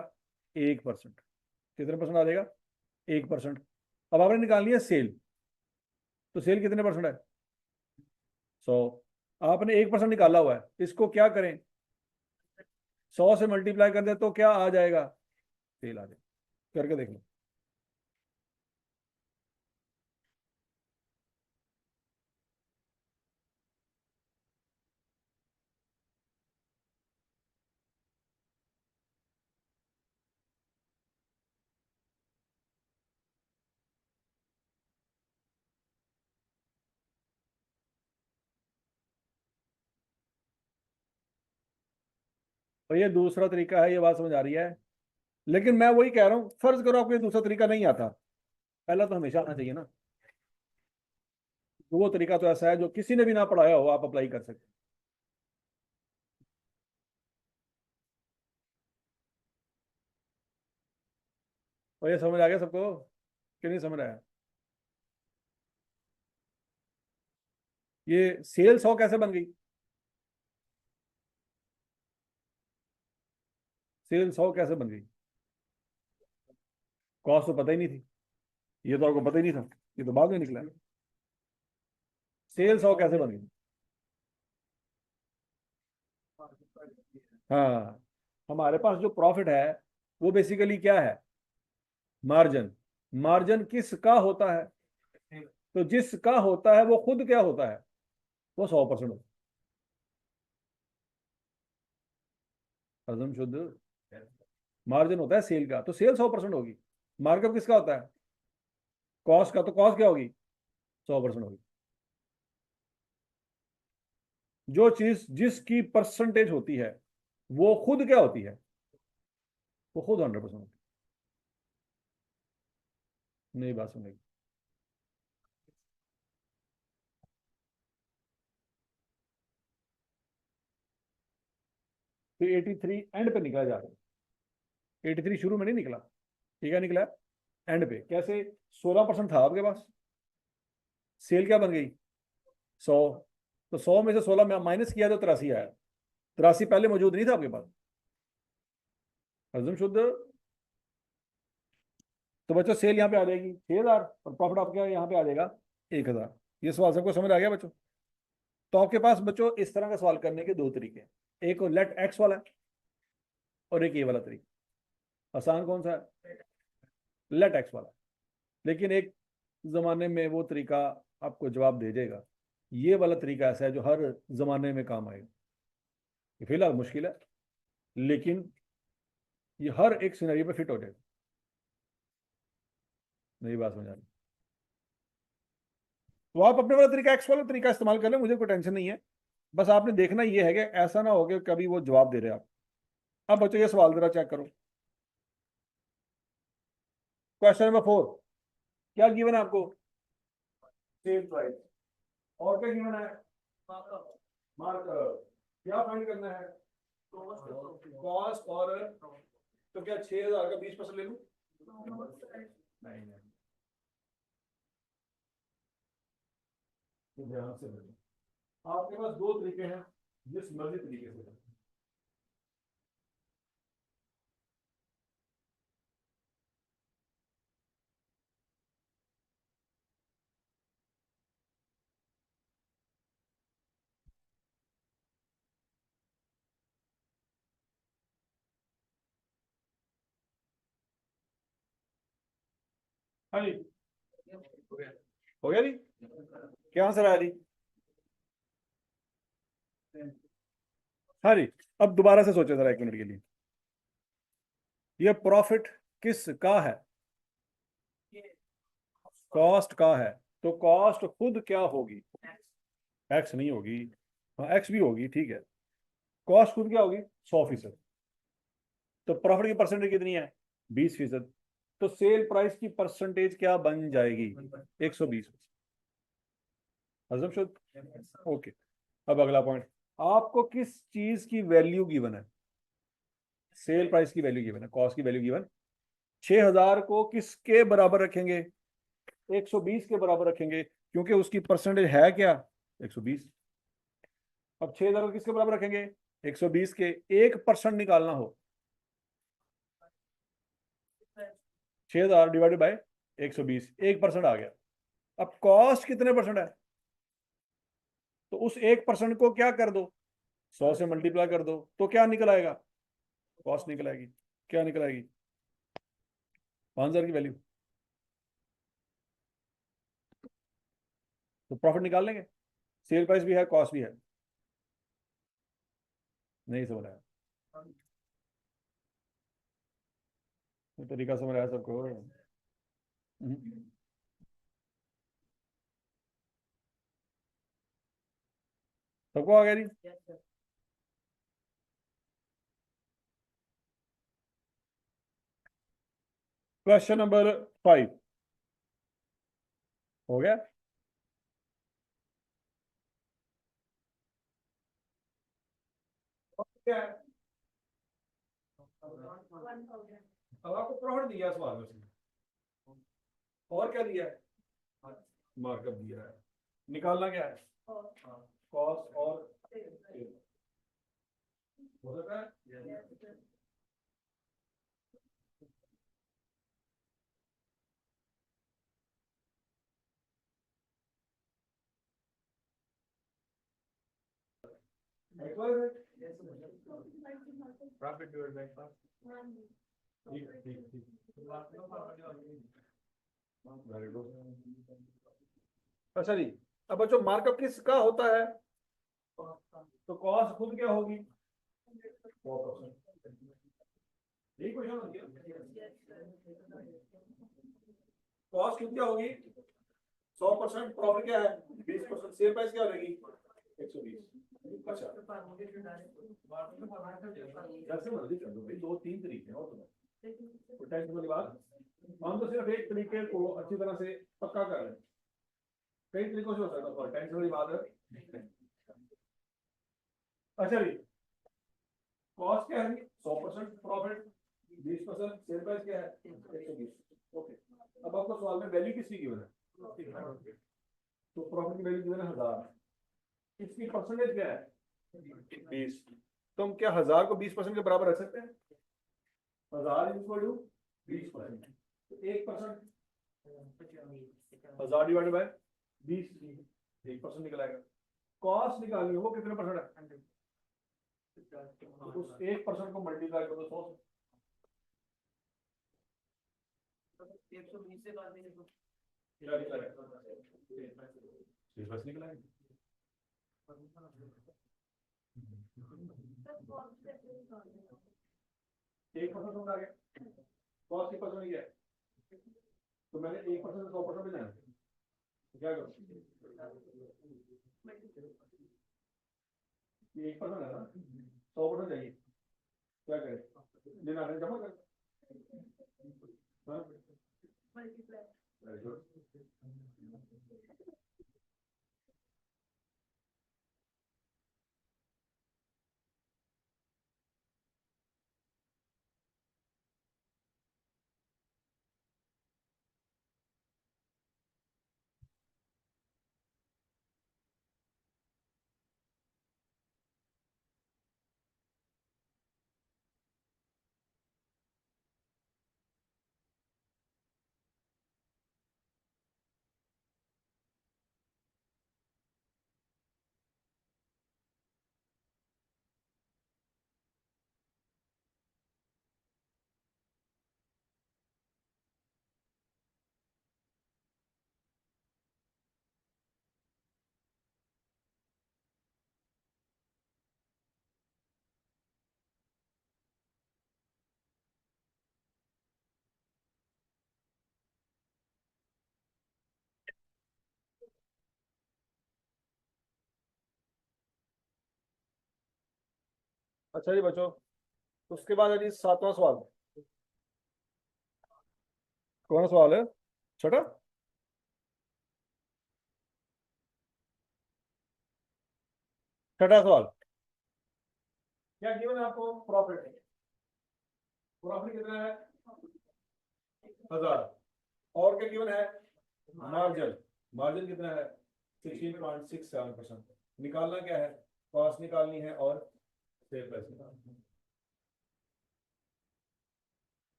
S1: 1%। कितने परसेंट आ जाएगा? 1%। अब आपने निकालनी है सेल, तो सेल कितने परसेंट है? 100। आपने 1% निकाला हुआ है, इसको क्या करें? 100 से मल्टीप्लाई कर दे तो क्या आ जाएगा? सेल आ जाएगा। करके देख लो। तो ये दूसरा तरीका है, ये बात समझ आ रही है। लेकिन मैं वही कह रहा हूं, फर्ज करो आपको ये दूसरा तरीका नहीं आता, पहला तो हमेशा आना चाहिए ना। तो वो तरीका तो ऐसा है जो किसी ने भी ना पढ़ाया हो, आप अप्लाई कर सकते हो। और ये समझ आ गया सबको कि नहीं समझ आया? ये सेल 100 कैसे बन गई? सेल 100 कैसे बन गई? कॉस्ट तो पता ही नहीं थी। ये तो आपको पता ही नहीं था, ये तो बाद में निकला। सेल 100 कैसे बन गई? हाँ, हमारे पास जो प्रॉफिट है वो बेसिकली क्या है? मार्जिन। मार्जिन किसका होता है? तो जिसका होता है वो खुद क्या होता है? वो 100% होता है। हजम शुद्ध मार्जिन होता है सेल का, तो सेल 100% होगी। मार्कअप किसका होता है? कॉस्ट का, तो कॉस्ट क्या होगी? 100% होगी। जो चीज जिसकी परसेंटेज होती है वो खुद क्या होती है? वो खुद 100% होती है। नई बात सुनेगी। तो 83 एंड पे निकला जा रहा है, 83 शुरू में नहीं निकला। ठीक है, निकला एंड पे कैसे? 16% था आपके पास, सेल क्या बन गई? 100। तो 100 में से 16 में माइनस किया तो 83 आया। 83 पहले मौजूद नहीं था आपके पास। हजम शुद्ध। तो बच्चों सेल यहाँ पे आ जाएगी 6,000 और प्रॉफिट आपके यहाँ पे आ जाएगा 1,000। ये सवाल सबको समझ आ गया बच्चों? तो आपके पास बच्चों इस तरह का सवाल करने के दो तरीके हैं। एक लेट एक्स वाला है और एक ये वाला तरीका। आसान कौन सा है? लेट एक्स वाला। लेकिन एक जमाने में वो तरीका आपको जवाब दे देगा। ये वाला तरीका ऐसा है जो हर जमाने में काम आएगा। ये फिलहाल मुश्किल है, लेकिन ये हर एक सिनेरियो पे फिट हो जाएगा। नई बात समझ आ रही? तो आप अपने वाला तरीका, एक्स वाला तरीका इस्तेमाल कर लें, मुझे कोई टेंशन नहीं है। बस आपने देखना ये है कि ऐसा ना हो कि कभी वो जवाब दे रहे आप। अब बच्चों ये सवाल जरा चेक करो। Question number 4। क्या गिवन है आपको? Sale price. और क्या गिवन है? मार्कर। क्या फाइंड करना है? कॉस्ट और। तो क्या 6,000 का 20% ले लूं? नहीं नहीं, तो ध्यान से देखो। आपके पास दो तरीके हैं, जिस मर्जी तरीके से करें। हाँ जी, हो गया जी। क्या आंसर आया जी? हाँ जी। अब दोबारा से सोचो जरा 1 मिनट के लिए। ये प्रॉफिट किस का है? कॉस्ट का है। तो कॉस्ट खुद क्या होगी? एक्स नहीं होगी। हाँ, एक्स भी होगी, ठीक है। कॉस्ट खुद क्या होगी? 100%। तो प्रॉफिट की परसेंटेज कितनी है? 20%। तो सेल प्राइस की परसेंटेज क्या बन जाएगी? 120। हजम शुद्ध। ओके। अब अगला पॉइंट। आपको किस चीज की वैल्यू गिवन है? सेल प्राइस की वैल्यू गिवन है, कॉस्ट की वैल्यू गिवन। 6,000 को किसके बराबर रखेंगे? 120 के बराबर रखेंगे, क्योंकि उसकी परसेंटेज है क्या? 120। अब 6,000 को किसके बराबर रखेंगे? 120 के। 1% निकालना हो, 6,000 डिवाइडेड बाय 120, 1% आ गया। अब कॉस्ट कितने परसेंट है? तो उस 1% को क्या कर दो? 100 से मल्टीप्लाई कर दो, तो क्या निकल आएगा? कॉस्ट निकल आएगी। क्या निकल आएगी? 5,000 की वैल्यू। तो प्रॉफिट निकाल लेंगे। सेल प्राइस भी है, कॉस्ट भी है। नहीं समझ आया? ये तरीका समझ आया सबको? सबको आ गया जी? Question number 5। हो गया। और क्या है? अब आपको प्रॉफिट दिया सवाल में उसने, और क्या दिया है? मार्कअप दिया है। निकालना क्या है? कॉस्ट और हो सकता है। Profit divide by cost. ठीक ठीक ठीक। Very good. अच्छा जी, अब बच्चों मार्कअप किसका होता है? तो कॉस्ट खुद क्या होगी? 100%। यही क्वेश्चन हो गया। कॉस्ट खुद क्या होगी? 100%। प्रॉफिट क्या है? 20%। सेल प्राइस क्या होगी? 120। अच्छा, जैसे मर्जी कर दो भाई, दो तीन तरीके हैं और तुम्हें टेंशन वाली बात। हम तो सिर्फ एक तरीके को अच्छी तरह से पक्का कर रहे हैं, कई तरीकों से हो सकता है, टेंशन वाली बात है। अच्छा जी, कॉस्ट क्या है? 100%। प्रॉफिट 20%। सेल प्राइस क्या है? 120। ओके। अब आपको सवाल में वैल्यू किसकी गिवन है? तो प्रॉफिट की वैल्यू गिवन है 1000। इसकी परसेंटेज क्या है? 20। तो हम क्या 1000 को 20% के बराबर रख सकते हैं? 1000 इक्वल टू 20%। तो 1%, 1000 डिवाइडेड बाय 20, 1% निकल आएगा। कॉस्ट निकालनी है, वो कितने परसेंट है? तो उस 1% को मल्टीप्लाई करो 100 से। 120 से बात नहीं क्या निकलेगा? बस निकला है। एक परसेंट आ गया, कॉस्ट की परसेंट क्या है? तो मैंने 1% 100% भी जाना, क्या करूं? 1% है ना, 100% चाहिए, क्या करें? लेना है जमा कर। हाँ? Very good। अच्छा जी बच्चों, उसके बाद है जी 7वां सवाल। कौन सा सवाल है? छठा। छठा सवाल क्या गिवन है आपको? प्रॉफिट। प्रॉफिट कितना है? 1000। और क्या गिवन है? मार्जिन। मार्जिन कितना है? 16.67%। निकालना क्या है? कॉस्ट निकालनी है और सेल प्राइस निकालनी है।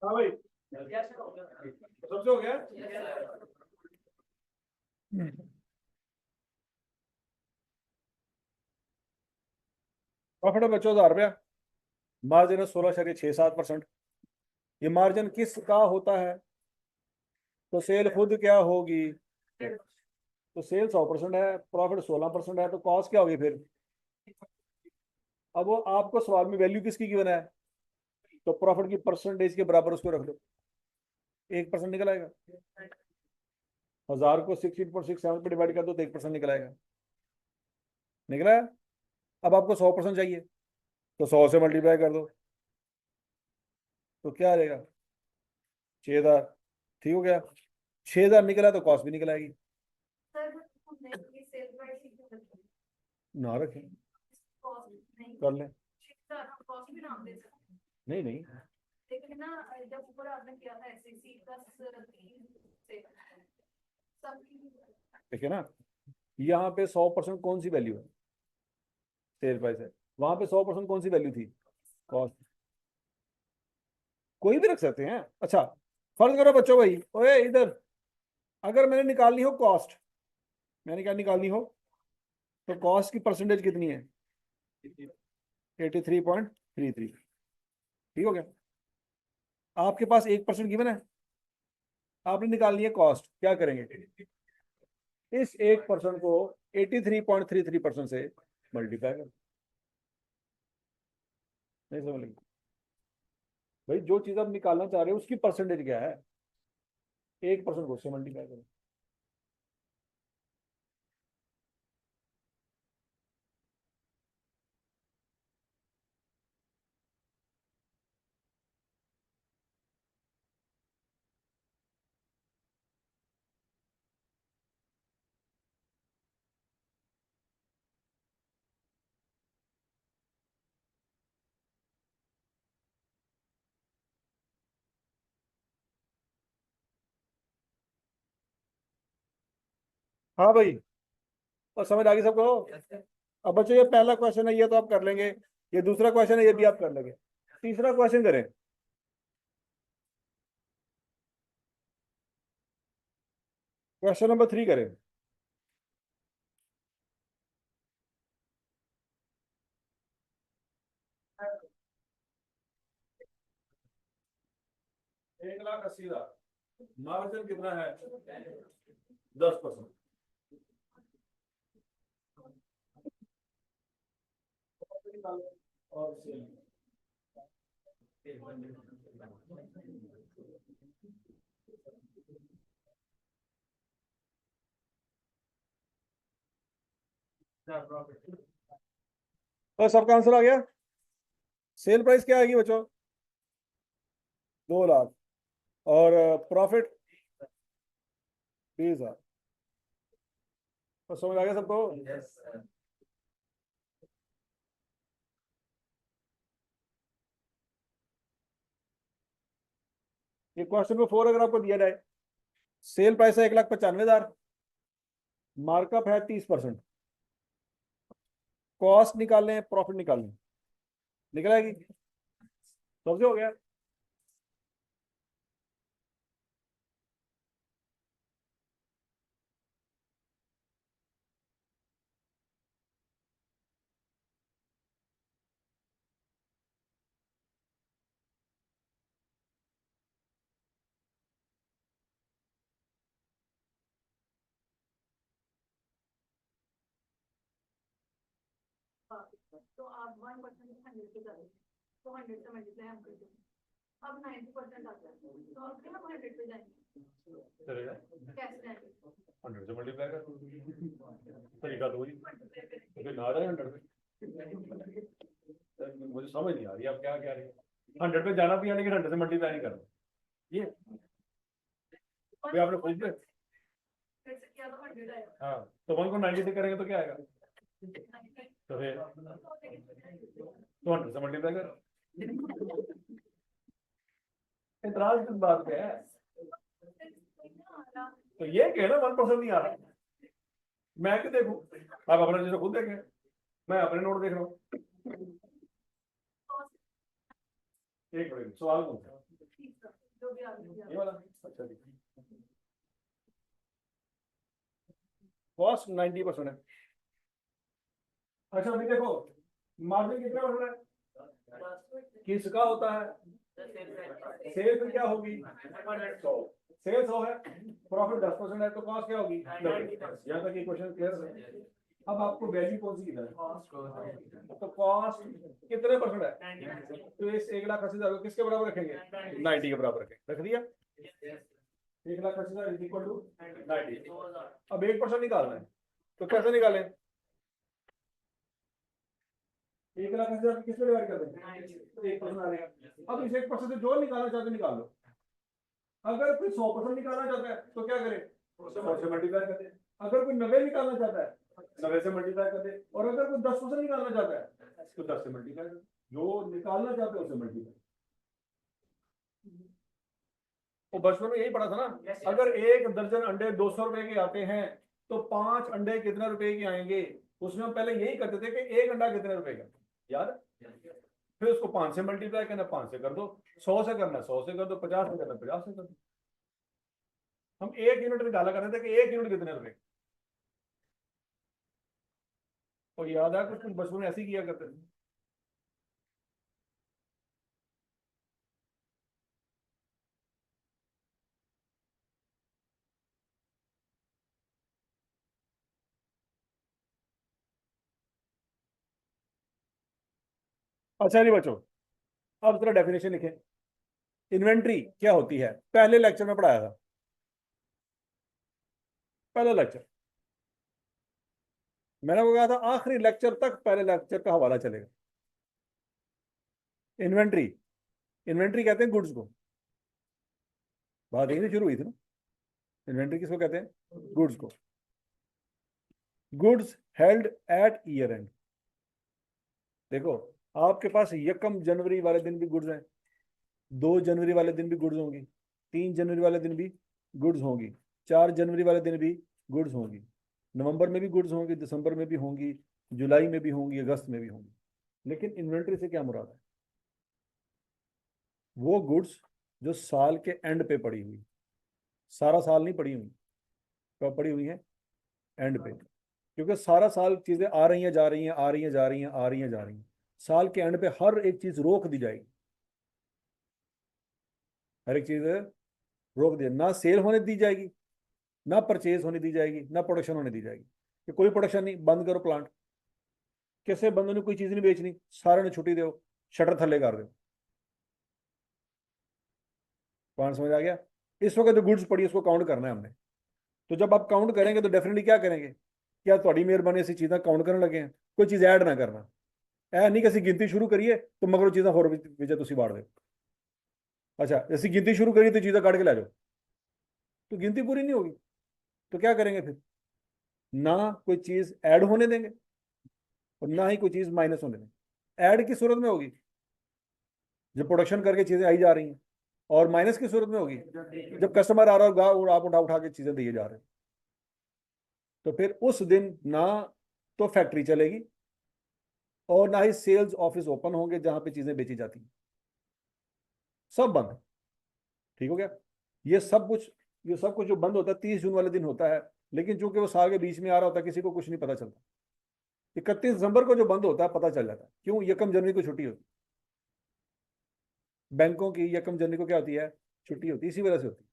S1: हाँ भाई, सबसे हो गया। प्रॉफिट है बच्चों 1000 रुपया। मार्जिन है 16.67%। ये मार्जिन किसका होता है? तो सेल खुद क्या होगी? तो सेल 100% है, प्रॉफिट 16% है, तो कॉस्ट क्या होगी फिर? अब वो आपको सवाल में वैल्यू किसकी गिवन है? तो प्रॉफिट की परसेंटेज के बराबर उसको रख दो, 1% निकल आएगा। 1000 को 16.67 पे डिवाइड कर दो तो 1% निकल आएगा। निकला है। अब आपको 100% चाहिए, तो 100 से मल्टीप्लाई कर दो, तो क्या आ जाएगा? 6,000। ठीक हो गया। 6,000 निकला तो कॉस्ट भी निकल आएगी। ना रखें, कर लें। नहीं नहीं,
S2: लेकिन ना जब ऊपर आपने किया था एसएससी प्लस 3 सबकी
S1: देखिए ना, यहाँ पे 100% कौन सी वैल्यू है? सेल प्राइस है। वहां पे 100% कौन सी वैल्यू थी? कॉस्ट। कोई भी रख सकते हैं। अच्छा, फर्ज करो बच्चों, भाई ओए इधर, अगर मैंने निकालनी हो कॉस्ट, मैंने क्या निकालनी हो, तो कॉस्ट की परसेंटेज कितनी है? 83.33। ठीक हो गया। आपके पास 1% गिवन है, आपने निकालनी है कॉस्ट, क्या करेंगे? इस 1% को 83.33% से मल्टीप्लाई कर। नहीं समझ लगी? भाई जो चीज आप निकालना चाह रहे हो उसकी परसेंटेज क्या है, 1% को उससे मल्टीप्लाई करो। हाँ भाई, और समझ आ गई सबको? अब बच्चों ये पहला क्वेश्चन है, ये तो आप कर लेंगे। ये दूसरा क्वेश्चन है, ये भी आप कर लेंगे। तीसरा क्वेश्चन करें। क्वेश्चन नंबर 3 करें। एक लाख 80,000, मार्जिन कितना है? 10%। और तो सबका आंसर आ गया। सेल प्राइस क्या आएगी बच्चों? 2 लाख। और प्रॉफिट 20,000। तो समझ आ गया सबको? ये क्वेश्चन नंबर 4 अगर आपको दिया जाए, सेल प्राइस है 1,95,000, मार्कअप है 30%, कॉस्ट निकाल लें प्रॉफिट निकाल लें, निकलेगी? समझे हो गया?
S2: तो आप 1% 100 पे जाए तो 100 से मल्टीप्लाई हम करते हैं। अब 90% आता है तो अब क्या हम 100 पे जाएंगे?
S1: चलेगा।
S2: कैसे जाएंगे?
S1: 100 से मल्टीप्लाई कर, तरीका तो वही। तो फिर ना जाए 100 पे। मुझे समझ नहीं आ रही आप क्या कह रहे हैं। 100 पे जाना भी है लेकिन 100 से मल्टीप्लाई नहीं करना। ये आपने खुद पे,
S2: फिर से किया तो 100 आएगा।
S1: हाँ, तो 1 को 90 से करेंगे तो क्या आएगा? तो फिर तो 100 से मल्टीप्लाई कर। इतराज किस बात पे है? तो ये कहना 1% नहीं आ रहा, मैं क्यों देखूं? आप अपना चीजों खुद देखें, मैं अपने नोट देख रहा हूँ। एक मिनट, सवाल कौन सा?
S2: जो भी आगे
S1: ये वाला? अच्छा जी। कॉस्ट 90% है। अच्छा अभी देखो, मार्जिन कितना होना है, किसका होता है? सेल्स क्या होगी? 100। सेल्स 100 है, प्रॉफिट 10% है, तो कॉस्ट क्या होगी? 90। यहाँ तक ये क्वेश्चन क्लियर है। अब आपको वैल्यू कौन सी किधर है? तो कॉस्ट कितने परसेंट है? तो इस 1,80,000 को किसके बराबर रखेंगे? 90 के बराबर रखेंगे। रख दिया। 1,80,000 इज इक्वल टू 90। अब 1% निकालना है, तो कैसे निकालें? 1,80,000 किसमें डिवाइड कर दें, तो 1% आ जाएगा। अब इस 1% से जो निकालना चाहते निकाल लो। अगर कोई 100% निकालना चाहता है तो क्या करें, 100 से मल्टीप्लाई कर दे। अगर कोई 90 निकालना चाहता है 90 से मल्टीप्लाई कर दे। और अगर कोई 10% निकालना चाहता है तो 10 से मल्टीप्लाई कर दे। जो निकालना चाहते हैं उसे मल्टीप्लाई। वो बचपन में यही पढ़ा था ना, अगर 1 दर्जन अंडे 200 रुपए के आते हैं तो 5 अंडे कितने रुपए के आएंगे। उसमें हम पहले यही करते थे कि 1 अंडा कितने रुपए का, याद है? फिर उसको 5 से मल्टीप्लाई करना, 5 से कर दो, 100 से करना 100 से कर दो, 50 से करना 50 से कर दो। हम 1 यूनिट निकाला करते थे कि 1 यूनिट कितने रुपए। और याद है कुछ कुछ बचपन में ऐसे ही किया करते थे। अच्छा नहीं बच्चों, अब जरा डेफिनेशन लिखें। इन्वेंट्री क्या होती है, पहले लेक्चर में पढ़ाया था, पहला लेक्चर मैंने वो कहा था आखिरी लेक्चर तक पहले लेक्चर का हवाला चलेगा। इन्वेंट्री, इन्वेंट्री कहते हैं गुड्स को। बात यही से शुरू हुई थी ना, इन्वेंट्री किसको कहते हैं, गुड्स को। Goods held at year and. देखो आपके पास 1 जनवरी वाले दिन भी गुड्स हैं, 2 जनवरी वाले दिन भी गुड्स होंगी, 3 जनवरी वाले दिन भी गुड्स होंगी, 4 जनवरी वाले दिन भी गुड्स होंगी, नवंबर में भी गुड्स होंगी, दिसंबर में भी होंगी, जुलाई में भी होंगी, अगस्त में भी होंगी। लेकिन इन्वेंट्री से क्या मुराद है, वो गुड्स जो साल के एंड पे पड़ी हुई, सारा साल नहीं पड़ी हुई, कब पड़ी हुई है, एंड पे। क्योंकि सारा साल चीजें आ रही हैं जा रही हैं, आ रही हैं जा रही हैं, आ रही हैं जा रही हैं। साल के एंड पे हर एक चीज रोक दी जाएगी, हर एक चीज रोक दी, ना सेल होने दी जाएगी, ना परचेज होने दी जाएगी, ना प्रोडक्शन होने दी जाएगी। कि कोई प्रोडक्शन नहीं, बंद करो प्लांट। कैसे बंद होने, कोई चीज नहीं बेचनी, सारे ने छुट्टी दो, शटर थल्ले कर दो। पॉइंट समझ आ गया। इस वक्त जो गुड्स पड़ी उसको काउंट करना है हमने। तो जब आप काउंट करेंगे तो डेफिनेटली क्या करेंगे, क्या थोड़ी मेहरबानी ऐसी चीज़ें काउंट करने लगे हैं, कोई चीज़ ऐड ना करना। ऐ नहीं कि गिनती शुरू करिए तो मगर चीज़ें होर विच तुसी बाड़ दे। अच्छा जैसी गिनती शुरू करिए तो चीज़ें काट के ला जाओ, तो गिनती पूरी नहीं होगी। तो क्या करेंगे फिर, ना कोई चीज़ ऐड होने देंगे और ना ही कोई चीज़ माइनस होने देंगे। ऐड की सूरत में होगी जब प्रोडक्शन करके चीज़ें आई जा रही हैं, और माइनस की सूरत में होगी जब कस्टमर आ रहा होगा और आप उठा उठा के चीज़ें दिए जा रहे हैं। तो फिर उस दिन ना तो फैक्ट्री चलेगी और ना ही सेल्स ऑफिस ओपन होंगे जहां पे चीजें बेची जाती हैं, सब बंद। ठीक हो गया। ये सब कुछ, ये सब कुछ जो बंद होता है 30 जून वाले दिन होता है। लेकिन चूंकि वो साल के बीच में आ रहा होता है किसी को कुछ नहीं पता चलता। 31 दिसंबर को जो बंद होता है पता चल जाता है, क्यों, 1 जनवरी को छुट्टी होती है बैंकों की, 1 जनवरी को क्या होती है, छुट्टी होती है, इसी वजह से होती है।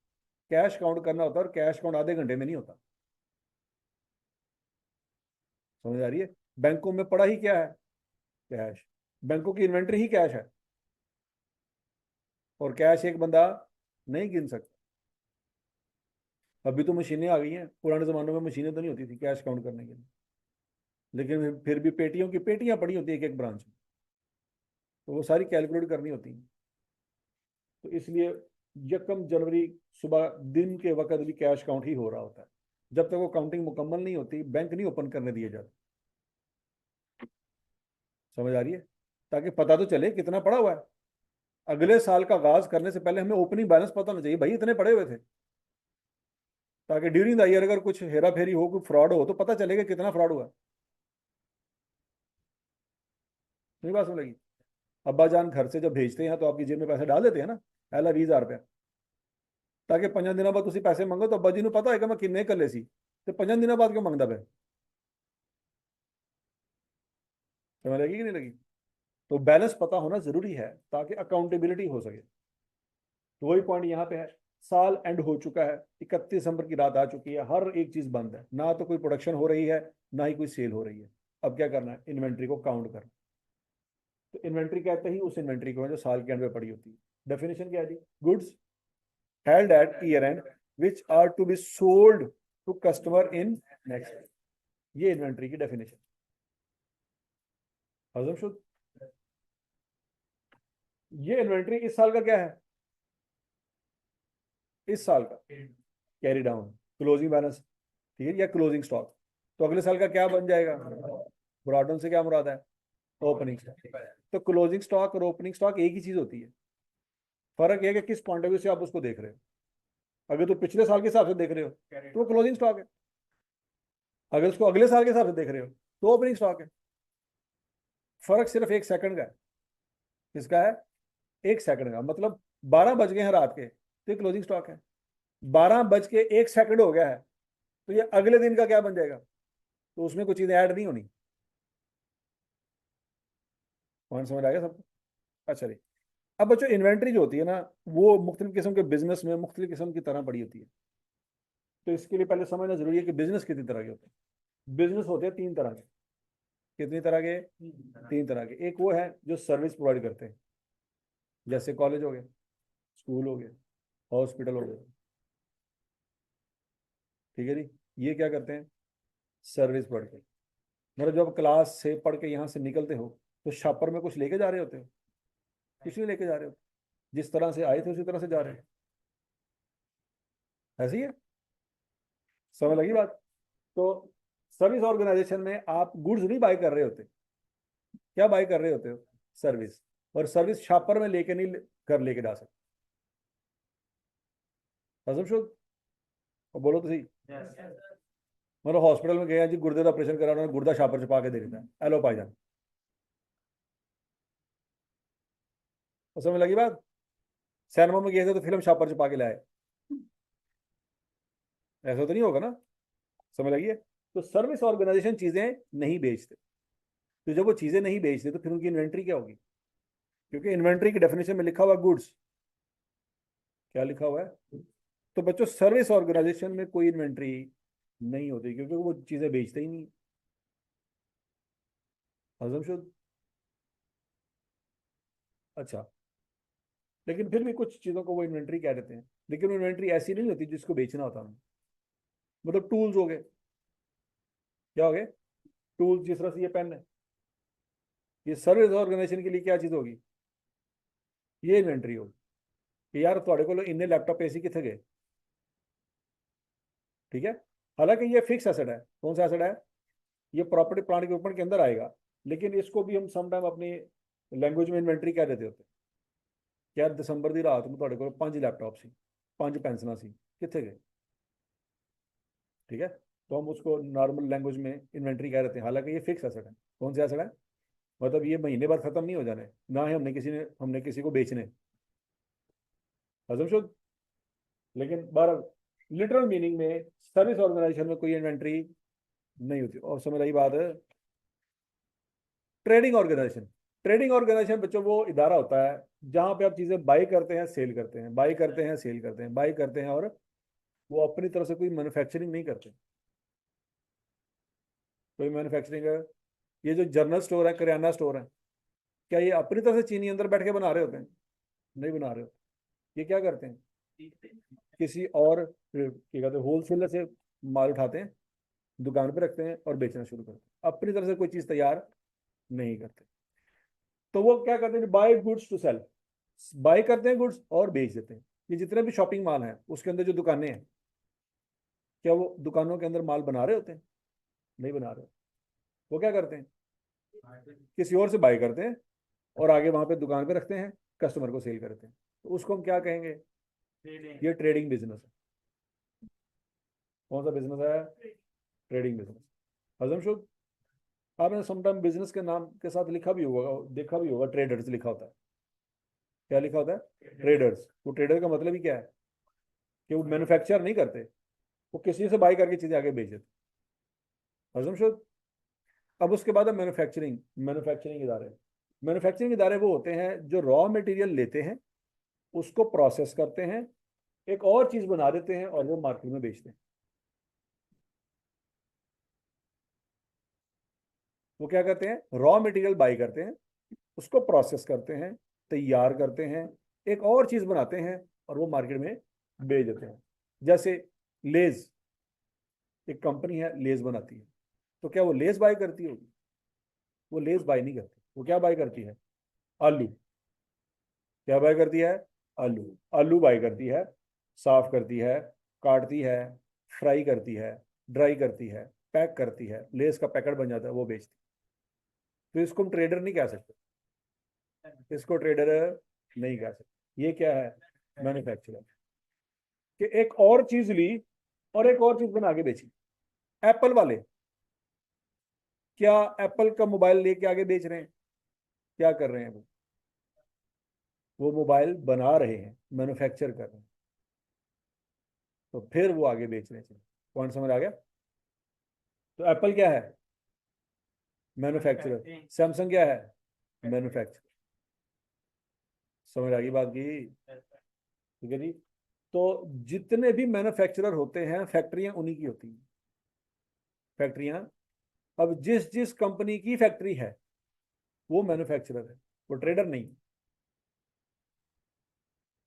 S1: कैश काउंट करना होता है और कैश काउंट आधे घंटे में नहीं होता। समझ आ रही है। बैंकों में पड़ा ही क्या है, कैश। बैंकों की इन्वेंट्री ही कैश है, और कैश एक बंदा नहीं गिन सकता। अभी तो मशीनें आ गई हैं, पुराने ज़मानों में मशीनें तो नहीं होती थी कैश काउंट करने के लिए। लेकिन फिर भी पेटियों की पेटियां पड़ी होती है एक एक ब्रांच में, तो वो सारी कैलकुलेट करनी होती हैं। तो इसलिए 1 जनवरी सुबह दिन के वक्त भी कैश काउंट ही हो रहा होता है। जब तक वो काउंटिंग मुकम्मल नहीं होती बैंक नहीं ओपन करने दिए जाते। समझ आ रही है। ताकि पता तो चले कितना पड़ा हुआ है। अगले साल का आगाज करने से पहले हमें ओपनिंग बैलेंस पता होना चाहिए, भाई इतने पड़े हुए थे, ताकि ड्यूरिंग द ईयर अगर कुछ हेरा फेरी हो, कोई फ्रॉड हो तो पता चलेगा कितना फ्रॉड हुआ। नहीं बात समझ लगी। अब्बा जान घर से जब भेजते हैं तो आपकी जेब में पैसे डाल देते हैं ना, पहला 20,000 रुपया, ताकि 5 दिन बाद तुम पैसे मंगो तो अब्बा जी को पता है कि मैं किन्ने कले सी, तो 5 दिन बाद क्यों मंगता पे। समझ लगी कि नहीं लगी। तो बैलेंस पता होना जरूरी है ताकि अकाउंटेबिलिटी हो सके। तो वही पॉइंट यहाँ पे है। साल एंड हो चुका है, 31 दिसंबर की रात आ चुकी है, हर एक चीज बंद है, ना तो कोई प्रोडक्शन हो रही है ना ही कोई सेल हो रही है। अब क्या करना है, इन्वेंट्री को काउंट करना। तो इन्वेंट्री कहते ही उस इन्वेंट्री को जो साल के एंड में पड़ी होती है। डेफिनेशन क्या है जी, goods held at year end which are to be sold to customer in next year। ये इन्वेंट्री की डेफिनेशन। हजम शुद्ध। ये इन्वेंट्री इस साल का क्या है, इस साल का कैरी डाउन, क्लोजिंग बैलेंस, ठीक है, या क्लोजिंग स्टॉक। तो अगले साल का क्या बन जाएगा, ब्रॉडन से क्या मुराद है, ओपनिंग स्टॉक। तो क्लोजिंग स्टॉक और ओपनिंग स्टॉक एक ही चीज होती है, फर्क यह है कि किस पॉइंट ऑफ व्यू से आप उसको देख रहे हो। अगर तो पिछले साल के हिसाब से देख रहे हो तो वो क्लोजिंग स्टॉक है, अगर उसको अगले साल के हिसाब से देख रहे हो तो ओपनिंग स्टॉक है। फर्क सिर्फ 1 सेकंड का है। किसका है, 1 सेकंड का। मतलब 12 बज गए हैं रात के तो ये क्लोजिंग स्टॉक है, 12 बज के 1 सेकंड हो गया है तो ये अगले दिन का क्या बन जाएगा, तो उसमें कुछ चीजें ऐड नहीं होनी। पॉइंट समझ आ गया सबको। अच्छा जी। अब बच्चों इन्वेंट्री जो होती है ना, वो मुख्तलिफ किस्म के बिजनेस में मुख्तलिफ किस्म की तरह पड़ी होती है। तो इसके लिए पहले समझना जरूरी है कि बिजनेस कितनी तरह के होते हैं। बिजनेस होते हैं 3 तरह के। कितनी तरह के, 3 तरह के। एक वो है जो सर्विस प्रोवाइड करते हैं, जैसे कॉलेज हो गए, स्कूल हो गए, हॉस्पिटल हो गए, ठीक है जी। ये क्या करते हैं, सर्विस प्रोवाइड करते हैं। मतलब जब क्लास से पढ़ के यहाँ से निकलते हो तो शॉपर में कुछ लेके जा रहे होते हो, कुछ नहीं लेके जा रहे हो, जिस तरह से आए थे उसी तरह से जा रहे हो, ऐसे ही है। समझ लगी बात। तो सर्विस ऑर्गेनाइजेशन में आप गुड्स नहीं बाय कर रहे होते, क्या बाय कर रहे होते हो, सर्विस। और सर्विस शॉपर में लेके नहीं कर लेके जा सकते। हजम शुद्ध, और बोलो तो सही। मतलब हॉस्पिटल में गए हैं जी, गुर्दे का ऑपरेशन करा, उन्होंने गुर्दा शॉपर छुपा के दे देता है, एलो भाईजान। तो समझ लगी बात। सिनेमा में गए थे तो फिल्म शॉपर छुपा के लाए, ऐसा तो नहीं होगा ना। समझ लगी है। तो सर्विस ऑर्गेनाइजेशन चीजें नहीं बेचते। तो जब वो चीजें नहीं बेचते तो फिर उनकी इन्वेंट्री क्या होगी, क्योंकि इन्वेंट्री की डेफिनेशन में लिखा हुआ गुड्स, क्या लिखा हुआ है। तो बच्चों सर्विस ऑर्गेनाइजेशन में कोई इन्वेंट्री नहीं होती, क्योंकि वो चीजें बेचते ही नहीं। हजम शुद्ध। अच्छा, लेकिन फिर भी कुछ चीजों को वो इन्वेंट्री कह देते हैं, लेकिन वो इन्वेंट्री ऐसी नहीं होती जिसको बेचना होता हमें। मतलब टूल्स हो गए, क्या हो गए, टूल्स। जिस तरह से ये पेन है, ये सर्विस ऑर्गेनाइजेशन के लिए क्या चीज होगी, ये इन्वेंट्री होगी कि यार थोड़े को इन्ने लैपटॉप ऐसी कितने गए, ठीक है। हालांकि ये फिक्स एसेट है, कौन सा एसेट है, ये प्रॉपर्टी प्लांट इक्विपमेंट के अंदर आएगा। लेकिन इसको भी हम समटाइम अपनी लैंग्वेज में इन्वेंट्री कह देते होते हैं। यार दिसंबर की रात में थोड़े को 5 लैपटॉप सी, 5 पेंसिलां सी, कितने गए, ठीक है। तो हम उसको नॉर्मल लैंग्वेज में इन्वेंट्री कह देते हैं। हालांकि ये फिक्स एसेट है, कौन सा एसेट है, मतलब ये महीने बाद खत्म नहीं हो जाने, ना ही हमने किसी को बेचने। हजम शुद्ध। लेकिन बार लिटरल मीनिंग में सर्विस ऑर्गेनाइजेशन में कोई इन्वेंट्री नहीं होती। और समझ आई बात है। ट्रेडिंग ऑर्गेनाइजेशन, ट्रेडिंग ऑर्गेनाइजेशन बच्चों वो इदारा होता है जहां पे आप चीजें बाई करते हैं, सेल करते हैं, बाई करते हैं, सेल करते हैं, बाई करते हैं, और वो अपनी तरफ से कोई मैन्युफैक्चरिंग नहीं करते। कोई मैन्युफैक्चरिंग है, ये जो जनरल स्टोर है, किराना स्टोर है, क्या ये अपनी तरफ से चीनी अंदर बैठ के बना रहे होते हैं, नहीं बना रहे होते। ये क्या करते हैं, किसी और क्या कहते हैं होलसेलर से माल उठाते हैं, दुकान पे रखते हैं और बेचना शुरू करते हैं, अपनी तरफ से कोई चीज तैयार नहीं करते। तो वो क्या करते हैं, buy goods to sell, buy करते हैं गुड्स और बेच देते हैं। ये जितने भी शॉपिंग मॉल हैं उसके अंदर जो दुकानें हैं, क्या वो दुकानों के अंदर माल बना रहे होते हैं, नहीं बना रहे। वो क्या करते हैं, किसी और से बाय करते हैं और आगे वहां पे दुकान पे रखते हैं, कस्टमर को सेल करते हैं। तो उसको हम क्या कहेंगे, ये ट्रेडिंग बिजनेस है। कौन सा बिजनेस है, ट्रेडिंग बिजनेस। हजम शुभ। आपने समटाइम बिजनेस के नाम के साथ लिखा भी होगा, देखा भी होगा, ट्रेडर्स लिखा होता है। क्या लिखा होता है, ट्रेडर्स। वो ट्रेडर का मतलब ही क्या है, कि वो मैन्युफैक्चर नहीं करते, वो किसी से बाई करके चीजें आगे बेच देते। हजम शुभ। अब उसके बाद है मैन्युफैक्चरिंग, मैन्युफैक्चरिंग इदारे। मैन्युफैक्चरिंग इदारे वो होते हैं जो रॉ मटेरियल लेते हैं, उसको प्रोसेस करते हैं, एक और चीज बना देते हैं और वो मार्केट में बेचते हैं। वो क्या करते हैं, रॉ मटेरियल बाई करते हैं, उसको प्रोसेस करते हैं, तैयार करते हैं, एक और चीज बनाते हैं और वो मार्केट में बेच देते हैं। जैसे लेज, एक कंपनी है लेज बनाती है, तो क्या वो लेज बाई करती होगी, वो लेज बाई नहीं करती। वो क्या बाई करती है, आलू। क्या बाय करती है? आलू। आलू बाय करती है, साफ करती है, काटती है, फ्राई करती है, ड्राई करती है, पैक करती है, लेस का पैकेट बन जाता है, वो बेचती है। तो इसको हम ट्रेडर नहीं कह सकते, इसको ट्रेडर नहीं कह सकते। ये क्या है? मैन्युफैक्चरर। कि एक और चीज ली और एक और चीज बना के बेची। एप्पल वाले क्या एप्पल का मोबाइल लेके आगे बेच रहे हैं? क्या कर रहे हैं वो मोबाइल बना रहे हैं, मैन्युफैक्चर कर रहे हैं, तो फिर वो आगे बेच रहे हैं। पॉइंट समझ आ गया? तो एप्पल क्या है? मैन्युफैक्चरर। सैमसंग क्या है? मैन्युफैक्चरर। समझ आ गई बात की? ठीक है जी। तो जितने भी मैन्युफैक्चरर होते हैं, फैक्ट्रियां उन्हीं की होती हैं। फैक्ट्रियां, अब जिस जिस कंपनी की फैक्ट्री है वो मैन्युफैक्चरर है, वो ट्रेडर नहीं।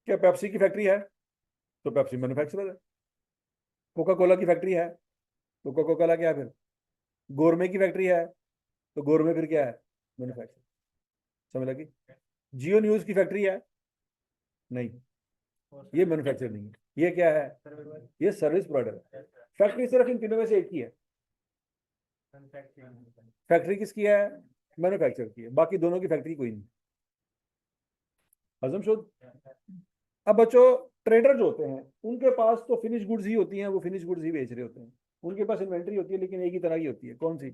S1: क्या पेप्सी की फैक्ट्री है तो पेप्सी मैन्युफैक्चरर है। कोका कोला की फैक्ट्री है तो कोका कोला क्या है फिर? गोरमे की फैक्ट्री है तो गोरमे फिर क्या है? मैन्युफैक्चरर। समझ लगी? जियो न्यूज की फैक्ट्री है? नहीं, ये मैन्युफैक्चरर नहीं है। ये क्या है? ये सर्विस प्रोवाइडर है। फैक्ट्री सिर्फ इन तीनों में से एक ही है। फैक्ट्री किसकी है? मैन्युफैक्चरर की है। बाकी दोनों की फैक्ट्री कोई नहीं। हजम शुद्ध। अब बच्चों, ट्रेडर जो होते हैं उनके पास तो फिनिश गुड्स ही होती हैं, वो फिनिश गुड्स ही बेच रहे होते हैं। उनके पास इन्वेंट्री होती है लेकिन एक ही तरह की होती है। कौन सी?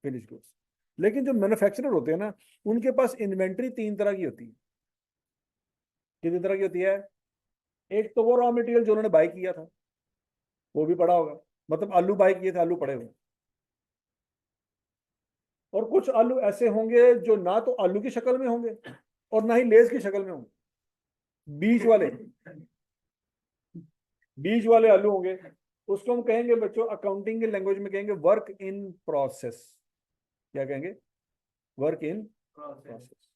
S1: Finish goods. लेकिन जो मैन्युफैक्चरर होते हैं ना, उनके पास इन्वेंट्री तीन तरह की होती है। कितनी तरह की होती है? एक तो वो रॉ मटेरियल जो उन्होंने बाय किया था, वो भी पड़ा होगा। मतलब आलू बाय किए थे, आलू पड़े हुए। और कुछ आलू ऐसे होंगे जो ना तो आलू की शक्ल में होंगे और ना ही लेस की शक्ल में होंगे। बीज वाले, बीज वाले आलू होंगे। उसको हम कहेंगे बच्चों, अकाउंटिंग की लैंग्वेज में कहेंगे वर्क इन प्रोसेस। क्या कहेंगे? Work in process.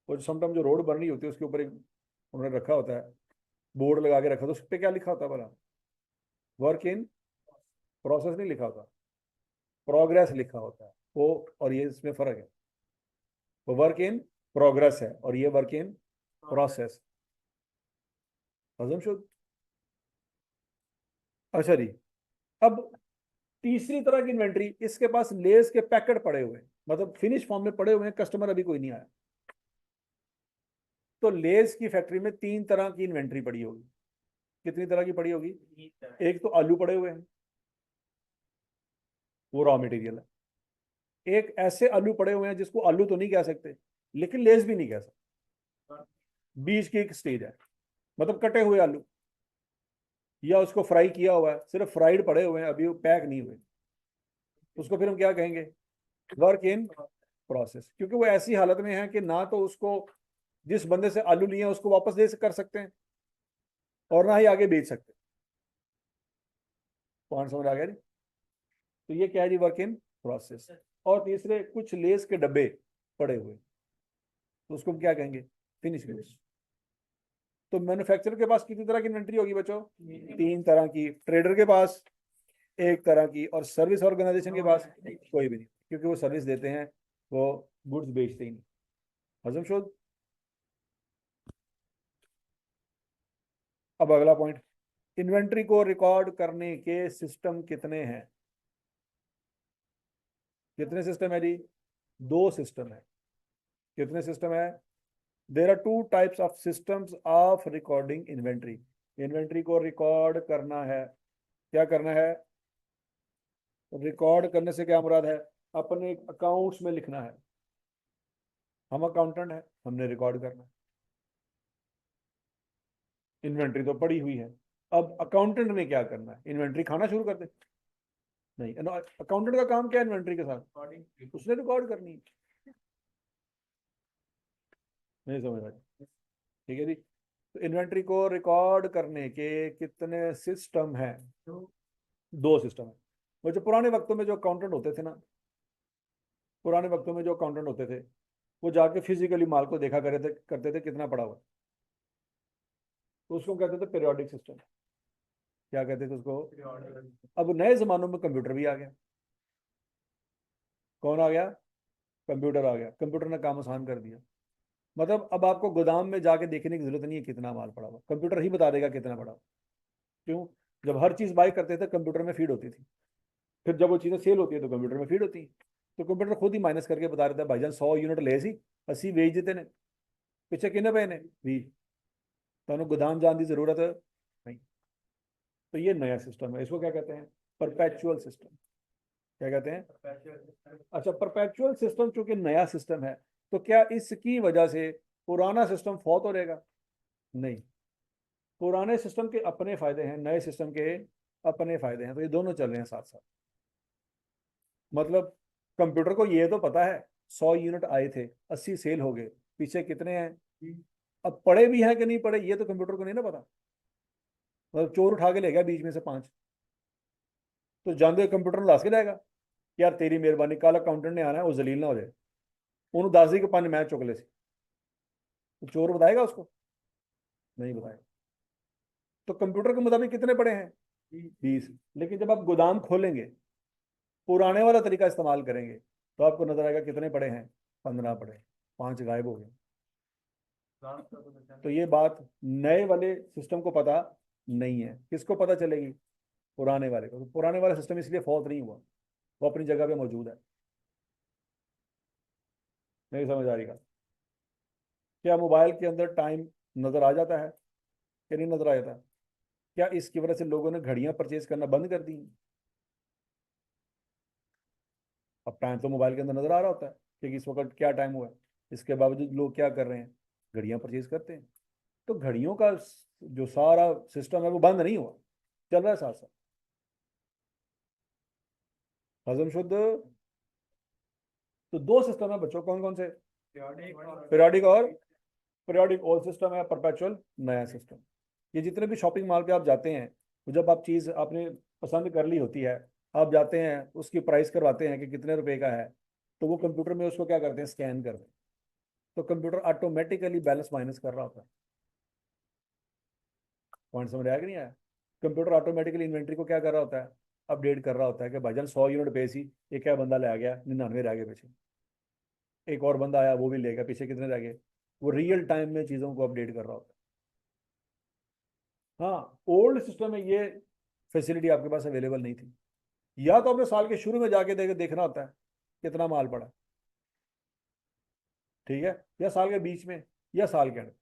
S1: और समटाइम जो रोड बन रही होती है उसके ऊपर एक उन्होंने रखा होता है, बोर्ड लगा के रखा, तो उस पर क्या लिखा होता है भला? वर्क इन प्रोसेस नहीं लिखा होता, प्रोग्रेस लिखा होता है वो। और ये इसमें फर्क है। वो वर्क इन प्रोग्रेस है और ये वर्क इन प्रोसेस। हजम शुद्ध। अच्छा जी। अब तीसरी तरह की इन्वेंट्री, इसके पास लेस के पैकेट पड़े हुए हैं, मतलब फिनिश फॉर्म में पड़े हुए हैं, कस्टमर अभी कोई नहीं आया। तो लेस की फैक्ट्री में तीन तरह की इन्वेंट्री पड़ी होगी। कितनी तरह की पड़ी होगी? एक तो आलू पड़े हुए हैं, वो रॉ मटेरियल है। एक ऐसे आलू पड़े हुए हैं जिसको आलू तो नहीं कह सकते लेकिन लेस भी नहीं कह सकते, बीच की एक स्टेज है। मतलब कटे हुए आलू या उसको फ्राई किया हुआ है, सिर्फ फ्राइड पड़े हुए हैं, अभी वो पैक नहीं हुए। उसको फिर हम क्या कहेंगे? Work in process. क्योंकि वो ऐसी हालत में है कि ना तो उसको जिस बंदे से आलू लिए उसको वापस दे कर सकते हैं और ना ही आगे बेच सकते। पॉइंट समझ आ गया जी? तो ये क्या है जी? Work in process. और तीसरे कुछ लेस के डब्बे पड़े हुए, तो उसको हम क्या कहेंगे? Finish goods. तो मैन्युफैक्चरर के पास कितनी तरह की इन्वेंट्री होगी बच्चों? तीन तरह की। ट्रेडर के पास एक तरह की, और सर्विस ऑर्गेनाइजेशन के पास कोई भी नहीं, क्योंकि वो सर्विस देते हैं, वो गुड्स बेचते ही नहीं। हजम शोध। अब अगला पॉइंट, इन्वेंट्री को रिकॉर्ड करने के सिस्टम कितने हैं? कितने सिस्टम है जी? दो सिस्टम है। कितने सिस्टम है? There are two types of systems of recording inventory. Inventory को रिकॉर्ड करना है। क्या करना है? रिकॉर्ड करने से क्या मुराद है? अपने अकाउंट्स में लिखना है। हम अकाउंटेंट है, हमने रिकॉर्ड करना है। इन्वेंट्री तो पड़ी हुई है। अब अकाउंटेंट ने क्या करना है? इन्वेंट्री खाना शुरू कर दे? नहीं, अकाउंटेंट का काम क्या है इन्वेंट्री के साथ? उसने रिकॉर्ड करनी है। नहीं समझ रहा? ठीक है जी। तो इन्वेंट्री को रिकॉर्ड करने के कितने सिस्टम हैं? दो सिस्टम है। वो जो पुराने वक्तों में जो अकाउंटेंट होते थे ना, पुराने वक्तों में जो अकाउंटेंट होते थे, वो जाके फिजिकली माल को देखा करते थे कितना पड़ा हुआ। तो उसको कहते थे पीरियोडिक सिस्टम। क्या कहते थे उसको? अब नए जमानों में कंप्यूटर भी आ गया। कौन आ गया? कंप्यूटर आ गया। कंप्यूटर ने काम आसान कर दिया। मतलब अब आपको गोदाम में जाके देखने की जरूरत नहीं है कितना माल पड़ा हुआ, कंप्यूटर ही बता देगा कितना पड़ा हुआ। क्यों? जब हर चीज बाय करते थे कंप्यूटर में फीड होती थी, फिर जब वो चीजें सेल होती है तो कंप्यूटर में फीड होती है, तो कंप्यूटर खुद ही माइनस करके बता देता है भाईजान 100 यूनिट ले सी 80 बेच देते ने, पिछे किन्ने पे ने 20, तो गोदाम जाने की जरूरत नहीं। तो ये नया सिस्टम है, इसको क्या कहते हैं? Perpetual system. क्या कहते हैं? अच्छा, परपेचुअल सिस्टम चूंकि नया सिस्टम है, तो क्या इसकी वजह से पुराना सिस्टम फौत हो जाएगा? नहीं, पुराने सिस्टम के अपने फायदे हैं, नए सिस्टम के अपने फायदे हैं, तो ये दोनों चल रहे हैं साथ साथ। मतलब कंप्यूटर को ये तो पता है 100 यूनिट आए थे, 80 सेल हो गए, पीछे कितने हैं, अब पड़े भी हैं कि नहीं पड़े ये तो कंप्यूटर को नहीं ना पता। मतलब चोर उठा के ले गया बीच में से 5, तो जानते कंप्यूटर ने दस के जाएगा यार तेरी मेहरबानी, कल अकाउंटेंट ने आना है, वो जलील ना हो जाए, उन्होंने दस दी कि 5 मैं चुक ले सी, तो चोर बताएगा उसको? नहीं बताएगा। तो कंप्यूटर के मुताबिक कितने पड़े हैं? 20। लेकिन जब आप गोदाम खोलेंगे, पुराने वाला तरीका इस्तेमाल करेंगे, तो आपको नजर आएगा कितने पड़े हैं, 15 पड़े, 5 गायब हो गए। तो ये बात नए वाले सिस्टम को पता नहीं है, किसको पता चलेगी? पुराने वाले को। तो पुराने वाला सिस्टम इसलिए फॉल्ट नहीं हुआ, वो अपनी जगह पे मौजूद है। नहीं समझ आ रही का? क्या मोबाइल के अंदर टाइम नजर आ जाता है कि नहीं नजर आ जाता? क्या इसकी वजह से लोगों ने घड़ियां परचेज करना बंद कर दी? अब टाइम तो मोबाइल के अंदर नजर आ रहा होता है कि इस वक्त क्या टाइम हुआ है, इसके बावजूद लोग क्या कर रहे हैं? घड़ियां परचेज करते हैं। तो घड़ियों का जो सारा सिस्टम है वो बंद नहीं हुआ, चल रहा है साथ साथ। हजम शुद्ध। तो दो सिस्टम है बच्चों, कौन कौन से? पीरियोडिक और पीरियोडिक ओल्ड सिस्टम है, परपेचुअल नया सिस्टम। ये जितने भी शॉपिंग मॉल पे आप जाते हैं, तो जब आप चीज़ आपने पसंद कर ली होती है, आप जाते हैं उसकी प्राइस करवाते हैं कि कितने रुपए का है, तो वो कंप्यूटर में उसको क्या करते हैं, स्कैन करते हैं, तो कंप्यूटर ऑटोमेटिकली बैलेंस माइनस कर रहा होता है। पॉइंट समझ आया कि नहीं आया? कंप्यूटर ऑटोमेटिकली इन्वेंट्री को क्या कर रहा होता है, अपडेट कर रहा होता है कि भाईजान 100 यूनिट पे सी, एक क्या बंदा ले आ गया, 99 रह गए पीछे, एक और बंदा आया वो भी ले गया, पीछे कितने रह गए। वो रियल टाइम में चीज़ों को अपडेट कर रहा होता है। हाँ, ओल्ड सिस्टम में ये फैसिलिटी आपके पास अवेलेबल नहीं थी। या तो अपने साल के शुरू में जाके देखना होता है कितना माल पड़ा, ठीक है, या साल के बीच में, या साल के अंत।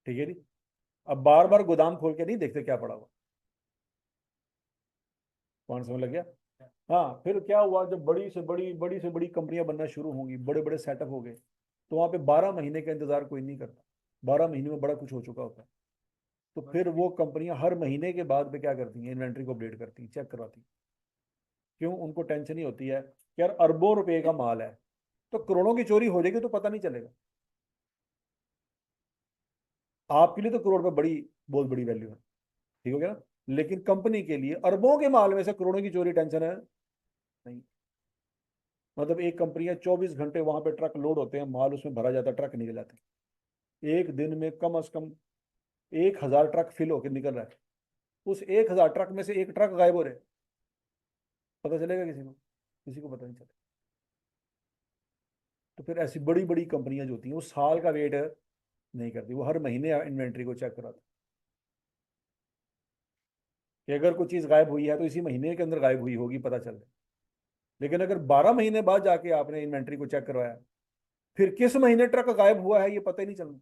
S1: ठीक है जी। अब बार बार गोदाम खोल के नहीं देखते क्या पड़ा हुआ। कौन समझ लग गया? हाँ, फिर क्या हुआ, जब बड़ी से बड़ी कंपनियां बनना शुरू होंगी, बड़े बड़े सेटअप हो गए, तो वहां पे 12 महीने का इंतजार कोई नहीं करता, 12 महीने में बड़ा कुछ हो चुका होता है। तो फिर वो कंपनियां हर महीने के बाद में क्या करती हैं, इन्वेंट्री को अपडेट करती हैं, चेक करवाती हैं। क्यों? उनको टेंशन ही होती है कि यार अरबों रुपए का माल है, तो करोड़ों की चोरी हो जाएगी तो पता नहीं चलेगा। आपके लिए तो करोड़ रुपए बड़ी, बहुत बड़ी वैल्यू है, ठीक हो गया ना? लेकिन कंपनी के लिए अरबों के माल में से करोड़ों की चोरी टेंशन है नहीं। मतलब एक कंपनी है, 24 घंटे वहां पे ट्रक लोड होते हैं, माल उसमें भरा जाता है, ट्रक निकल जाते हैं, एक दिन में कम से कम 1,000 ट्रक फिल होकर निकल रहा है, उस 1,000 ट्रक में से एक ट्रक गायब हो रहे, पता चलेगा किसी को? किसी को पता नहीं चलेगा। तो फिर ऐसी बड़ी बड़ी कंपनियां जो होती हैं वो साल का वेट नहीं करती, वो हर महीने इन्वेंट्री को चेक कराती, कि अगर कोई चीज़ गायब हुई है तो इसी महीने के अंदर गायब हुई होगी, पता चल जाए। लेकिन अगर 12 महीने बाद जाके आपने इन्वेंट्री को चेक करवाया, फिर किस महीने ट्रक गायब हुआ है ये पता ही नहीं चलना,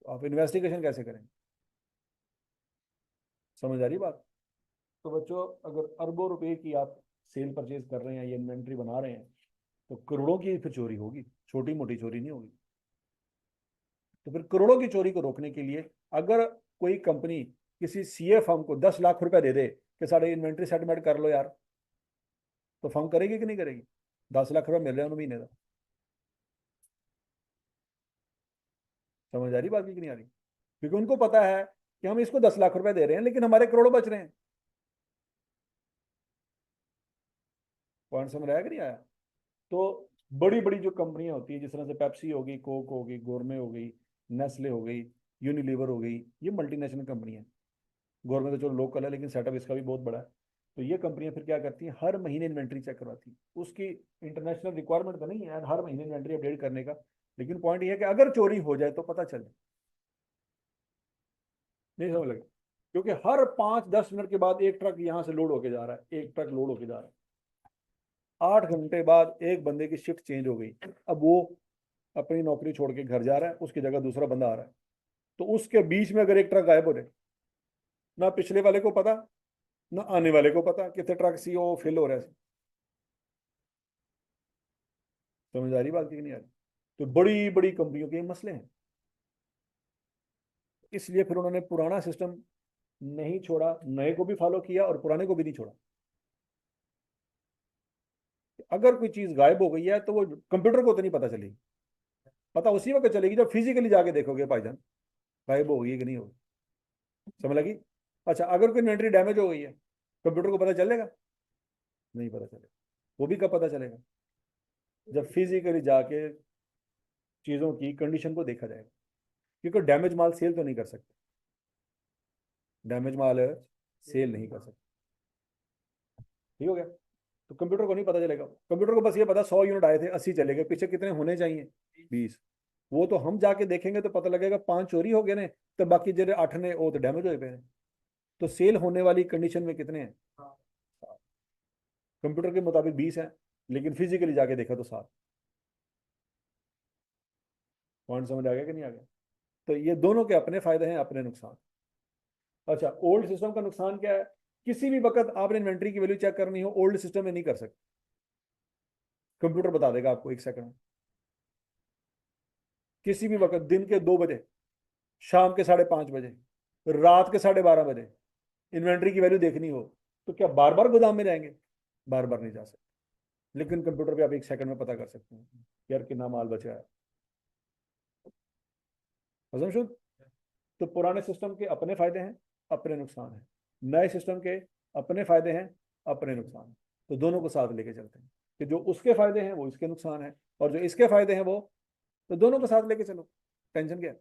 S1: तो आप इन्वेस्टिगेशन कैसे करेंगे? समझ आ रही बात? तो बच्चों, अगर अरबों रुपए की आप सेल परचेज कर रहे हैं या इन्वेंट्री बना रहे हैं, तो करोड़ों की फिर चोरी होगी, छोटी मोटी चोरी नहीं होगी। तो फिर करोड़ों की चोरी को रोकने के लिए, अगर कोई कंपनी किसी सीए फर्म को 10 लाख रुपए दे दे कि साढ़े इन्वेंट्री सेटलमेंट कर लो यार, तो फर्म करेगी कि नहीं करेगी? 10 लाख रुपए मिल रहे हैं उन्हें महीने का। समझ आ रही बात की नहीं आ रही? क्योंकि उनको पता है कि हम इसको 10 लाख रुपए दे रहे हैं लेकिन हमारे करोड़ों बच रहे हैं। पॉइंट समझ आया कि नहीं आया? तो बड़ी बड़ी जो कंपनियां होती है, जिस तरह से पेप्सी होगी, कोक होगी, गोरमे हो गई, नेस्ले हो गई, यूनिलीवर हो गई, ये मल्टीनेशनल कंपनी है। गवर्नमेंट तो चलो लोकल है लेकिन सेटअप इसका भी बहुत बड़ा है। तो ये कंपनियां फिर क्या करती हैं, हर महीने इन्वेंट्री चेक करवाती हैं। उसकी इंटरनेशनल रिक्वायरमेंट तो नहीं है यार हर महीने इन्वेंट्री अपडेट करने का, लेकिन पॉइंट ये है कि अगर चोरी हो जाए तो पता चले। नहीं समझ लगे, क्योंकि हर 5-10 मिनट के बाद एक ट्रक यहाँ से लोड होके जा रहा है, एक ट्रक लोड होके जा रहा है। 8 घंटे बाद एक बंदे की शिफ्ट चेंज हो गई, अब वो अपनी नौकरी छोड़ के घर जा रहा है, उसकी जगह दूसरा बंदा आ रहा है। तो उसके बीच में अगर एक ट्रक गायब हो जाए, ना पिछले वाले को पता ना आने वाले को पता कितने ट्रक सी वो फिल हो रहा है। समझ आ रही बात की नहीं आ रही? तो बड़ी बड़ी कंपनियों के ये मसले हैं, इसलिए फिर उन्होंने पुराना सिस्टम नहीं छोड़ा, नए को भी फॉलो किया और पुराने को भी नहीं छोड़ा। अगर कोई चीज गायब हो गई है तो वो कंप्यूटर को तो नहीं पता चलेगी, पता उसी वक्त चलेगी जब फिजिकली जाके देखोगे भाईजान गायब हो गई है कि नहीं होगी। समझ लगी? अच्छा, अगर कोई इन्वेंट्री डैमेज हो गई है कंप्यूटर को पता चलेगा? नहीं पता चलेगा। वो भी कब पता चलेगा? जब फिजिकली जाके चीजों की कंडीशन को देखा जाएगा, क्योंकि डैमेज माल सेल तो नहीं कर सकते, डैमेज माल सेल नहीं कर सकते। ठीक हो गया? तो कंप्यूटर को नहीं पता चलेगा, कंप्यूटर को बस ये पता 100 यूनिट आए थे 80 चले गए, पीछे कितने होने चाहिए 20। वो तो हम जाके देखेंगे तो पता लगेगा 5 चोरी हो गए ने, तो बाकी जो 8 ने वो तो डैमेज हो गए। तो सेल होने वाली कंडीशन में कितने हैं? कंप्यूटर के मुताबिक 20 है, लेकिन फिजिकली जाके देखा तो 7। पॉइंट समझ आ गया कि नहीं आ गया? तो ये दोनों के अपने फायदे हैं अपने नुकसान। अच्छा, ओल्ड सिस्टम का नुकसान क्या है? किसी भी वक्त आपने इन्वेंट्री की वैल्यू चेक करनी हो ओल्ड सिस्टम में नहीं कर सकते, कंप्यूटर बता देगा आपको 1 सेकंड में। किसी भी वक्त दिन के 2 बजे, शाम के 5:30 बजे, रात के 12:30 बजे इन्वेंट्री की वैल्यू देखनी हो तो क्या बार बार गोदाम में जाएंगे? बार बार नहीं जा सकते, लेकिन कंप्यूटर पे आप 1 सेकंड में पता कर सकते हैं यार कितना माल बचा है। असम्पशन। तो पुराने सिस्टम के अपने फायदे हैं अपने नुकसान हैं, नए सिस्टम के अपने फायदे हैं अपने नुकसान हैं। तो दोनों को साथ लेके चलते हैं कि जो उसके फायदे हैं वो इसके नुकसान है, और जो इसके फायदे हैं वो, तो दोनों को साथ लेके चलो। टेंशन क्या है?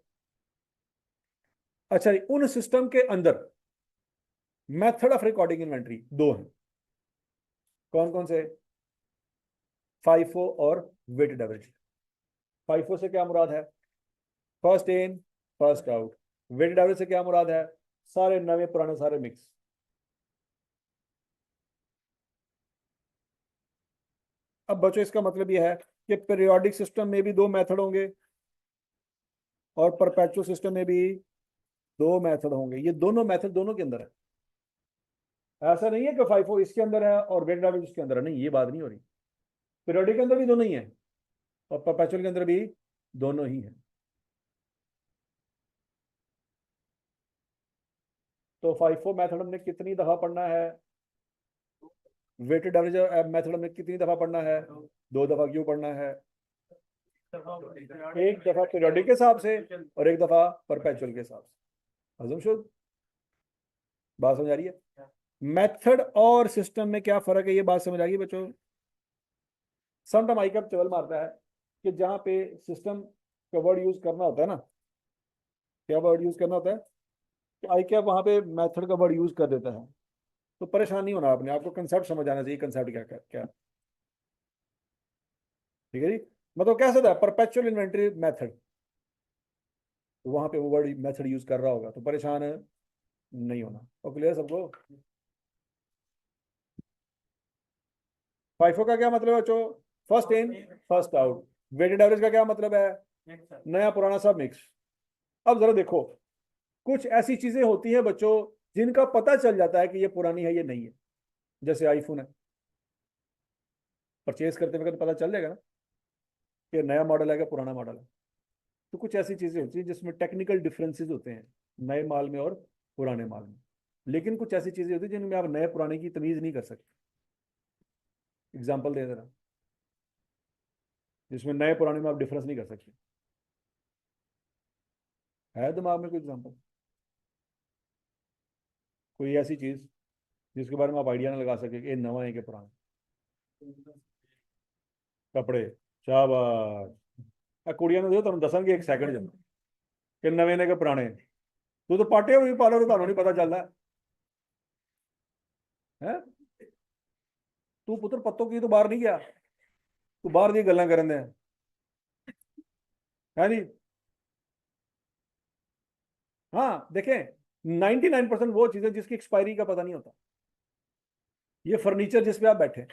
S1: अच्छा, उन सिस्टम के अंदर मेथड ऑफ रिकॉर्डिंग इन्वेंट्री दो हैं। कौन कौन से? फाइफो और वेटेड एवरेज। फाइफो से क्या मुराद है? First in first out. Weighted average से क्या मुराद है? सारे नए पुराने सारे मिक्स। अब बच्चों इसका मतलब यह है कि पीरियोडिक सिस्टम में भी 2 मेथड होंगे और परपेचुअल सिस्टम में भी 2 मेथड होंगे। ये दोनों मेथड दोनों के अंदर है। ऐसा नहीं है कि फाइफो इसके अंदर है और वेटेड एवरेज इसके अंदर है, नहीं, ये बात नहीं हो रही। पीरियोडिक के अंदर भी दोनों ही है और परपेचुअल के अंदर भी दोनों ही है। तो फाइफो मेथड हमने कितनी दफा पढ़ना है? वेटेड एवरेज मेथड में कितनी दफा पढ़ना है? 2 दफा। क्यों पढ़ना है? एक दफा पीरियोडिक के हिसाब से और एक दफा परपेचुअल के हिसाब से। हजम शुद्ध बात समझ आ रही है? मेथड और सिस्टम में क्या फर्क है, ये बात समझ आ गई बच्चों? समटाइम आई कैप चवल मारता है कि जहां पे सिस्टम का वर्ड यूज करना होता है ना, क्या वर्ड यूज करना होता है, तो आई कैप वहां पे मेथड का वर्ड यूज कर देता है। तो परेशान नहीं होना आपने, आपको कंसेप्ट समझ आना चाहिए, कंसेप्ट क्या क्या क्या। ठीक है जी? मतलब कैसे था परपेचुअल इन्वेंट्री मेथड, तो वहां पे वो वर्ड मेथड यूज कर रहा होगा तो परेशान नहीं होना। और क्लियर सबको? फाइफो का क्या मतलब है बच्चों? First in first out. Weighted average का क्या मतलब है? नया पुराना सब मिक्स। अब जरा देखो, कुछ ऐसी चीजें होती हैं बच्चों जिनका पता चल जाता है कि ये पुरानी है ये नहीं है। जैसे आईफोन है, परचेज करते वक्त पता चल जाएगा ना कि नया मॉडल है कि पुराना मॉडल है। तो कुछ ऐसी चीजें होती हैं जिसमें टेक्निकल डिफरेंसेस होते हैं नए माल में और पुराने माल में। लेकिन कुछ ऐसी चीजें होती हैं जिनमें आप नए पुराने की तमीज नहीं कर सकते। एग्जाम्पल दे जरा, जिसमें नए पुराने में आप डिफरेंस नहीं कर सकते। है दिमाग में कोई एग्जाम्पल? कोई ऐसी चीज जिसके बारे में आप आइडिया ना लगा सके कि ये नवा है कि पुराना? कपड़े। शाबाश। कुड़िया ने दो तुम दसन 1 सेकंड च कि नवे ने कि पुराने। तू तो पाटे हुई पालो तो नहीं पता चलता है। तू पुत्र पत्तों की तो बाहर नहीं गया, तू बाहर दी गल्ला करन दे है जी। हाँ देखें, 99% वो चीजें जिसकी एक्सपायरी का पता नहीं होता। ये फर्नीचर जिस पे आप बैठे,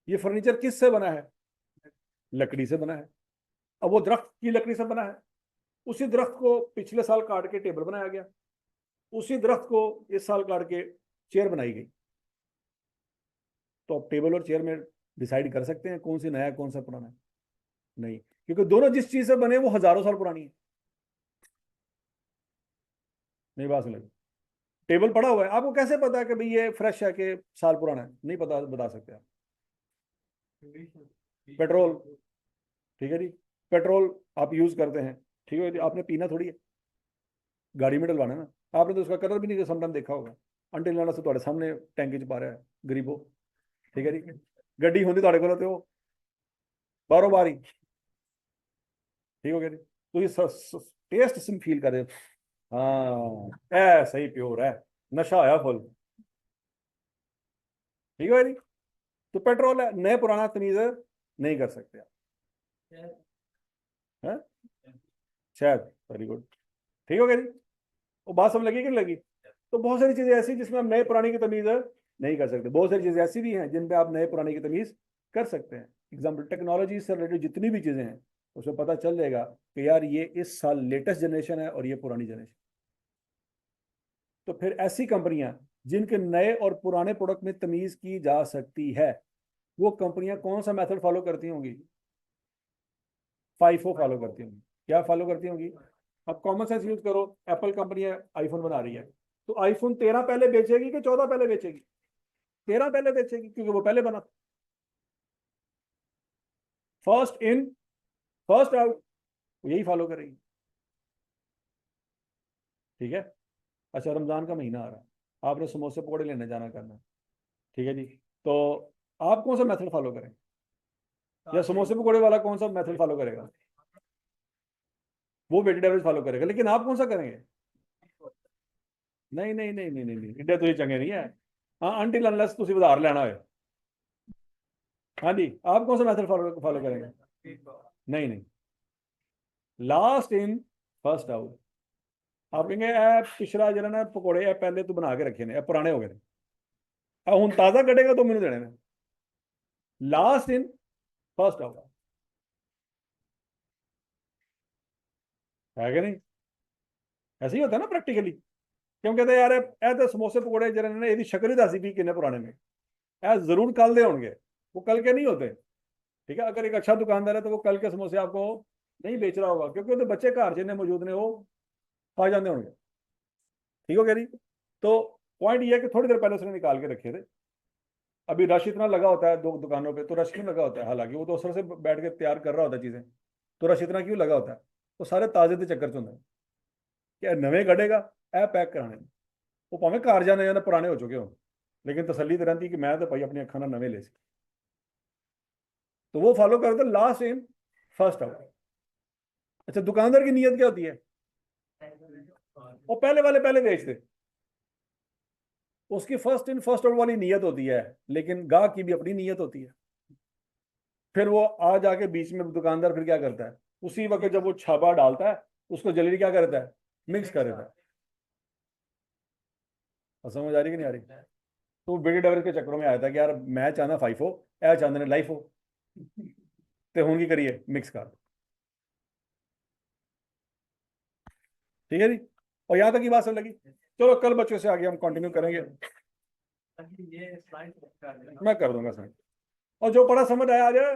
S1: ये फर्नीचर किससे बना है? लकड़ी से बना है। अब वो दरख्त की लकड़ी से बना है, उसी दरख्त को पिछले साल काट के टेबल बनाया गया, उसी दरख्त को इस साल काट के चेयर बनाई गई। तो आप टेबल और चेयर में डिसाइड कर सकते हैं कौन सी नया है कौन सा पुराना है? नहीं, क्योंकि दोनों जिस चीज से बने वो हजारों साल पुरानी है। नहीं बात समझ? टेबल पड़ा हुआ है, आपको कैसे पता है कि भाई ये फ्रेश है कि साल पुराना है? नहीं पता, बता सकते आप। पेट्रोल, ठीक है जी, पेट्रोल आप यूज करते हैं, ठीक है जी, आपने पीना थोड़ी है, गाड़ी में डलवाना है ना। आपने तो उसका कलर भी नहीं समटाइम देखा होगा, अंटिल लाना से तुम्हारे सामने टैंकी च पा रहा है गरीबो, ठीक है जी। गड्डी होंदी ਤੁਹਾਡੇ ਕੋਲ ਤੇ ਉਹ बारों बार ही, ठीक हो गया जी। तो ये टेस्ट सिम फील कर रहे हो, हाँ ऐ सही प्योर है, नशा आया फुल, ठीक है जी। तो पेट्रोल है, नए पुराना तमीज नहीं कर सकते आप, हैं? शायद, वेरी गुड, ठीक हो गया जी। वो बात समझ लगी कि नहीं लगी? तो बहुत सारी चीजें ऐसी जिसमें हम नए पुराने की तमीज नहीं कर सकते, बहुत सारी चीजें ऐसी भी हैं जिन पे आप नए पुराने की तमीज कर सकते हैं। एग्जाम्पल, टेक्नोलॉजी से रिलेटेड जितनी भी चीजें हैं उसमें पता चल जाएगा कि यार ये इस साल लेटेस्ट जनरेशन है और ये पुरानी जनरेशन। तो फिर ऐसी कंपनियां जिनके नए और पुराने प्रोडक्ट में तमीज की जा सकती है, वो कंपनियां कौन सा मेथड फॉलो करती होंगी? फाइफो फॉलो करती होंगी। क्या फॉलो करती होंगी? अब कॉमन सेंस यूज करो, एप्पल कंपनी आईफोन बना रही है, तो आईफोन 13 पहले बेचेगी कि 14 पहले बेचेगी? 13 पहले बेचेगी, क्योंकि वो पहले बना था। फर्स्ट इन फर्स्ट आउट, यही फॉलो करेगी, ठीक है। अच्छा, रमजान का महीना आ रहा है, आपने समोसे पकौड़े लेने जाना करना है, ठीक है जी। तो आप कौन सा मेथड फॉलो करें, या समोसे पकौड़े वाला कौन सा मेथड फॉलो करेगा? वो वेटेड एवरेज फॉलो करेगा, लेकिन आप कौन सा करेंगे? नहीं नहीं नहीं नहीं नहीं नहीं, इड्डे तो ये चंगे नहीं है। हाँ, अनटिल अनलेस तुम उधार लेना हो। हाँ जी, आप कौन सा मेथड फॉलो फॉलो करेंगे? नहीं नहीं, लास्ट इन फर्स्ट आउट। आप कहेंगे ए पिछला जरा ना पकौड़े पहले तो बना के रखे ने, पुराने हो गए, हूँ ताज़ा कटेगा तो मैंने देने ने। लास्ट इन फर्स्ट आउट, है कि नहीं? ऐसे ही होता है ना प्रैक्टिकली। क्यों कहते यार ए तो समोसे पकौड़े जरा ने यदि शक्ल ही दसी भी किन्ने पुराने में, ए जरूर कल दे होंगे, वो कल के नहीं होते, ठीक है। अगर एक अच्छा दुकानदार है तो वो कल के समोसे आपको नहीं बेच रहा होगा, क्योंकि वो बच्चे घर जिन्हें मौजूद ने वो खा जाते होंगे, ठीक हो गया जी। तो पॉइंट ये है कि थोड़ी देर पहले उसने निकाल के रखे थे। अभी रश इतना लगा होता है दो दुकानों पे, तो रश क्यों लगा होता है? हालांकि वो तो असर से बैठ के तैयार कर रहा होता है चीजें, तो रश इतना क्यों लगा होता है? तो सारे ताजे के चक्कर च होंगे कि नवे कढ़ेगा ए पैक कराने, वो भावें घर जाने जाने पुराने हो चुके हो, लेकिन तसल्ली तो रहती कि मैं तो भाई अपनी अखा ना नवे ले सी। तो वो फॉलो करते लास्ट इन फर्स्ट आउट। अच्छा, दुकानदार की नीयत क्या होती है? वो पहले वाले पहले बेचते, उसकी फर्स्ट इन फर्स्ट आउट वाली नीयत होती है, लेकिन गाहक की भी अपनी नीयत होती है। फिर वो आ जाके बीच में दुकानदार फिर क्या करता है, उसी वक्त जब वो छापा डालता है उसको जल्दी क्या करता है, मिक्स कर देता है। समझ आ रही कि नहीं आ रही? तो वेटेड एवरेज के चक्करों में आया था कि यार मैं चाहना फाइव हो, ए चाहते ने लाइफ हो, तो हूं की करिए मिक्स कर, ठीक है जी। और यहां तक की बात समझ लगी? चलो कल बच्चों से आगे हम कंटिन्यू करेंगे, मैं कर दूंगा सर। और जो पढ़ा समझ आया आ जाए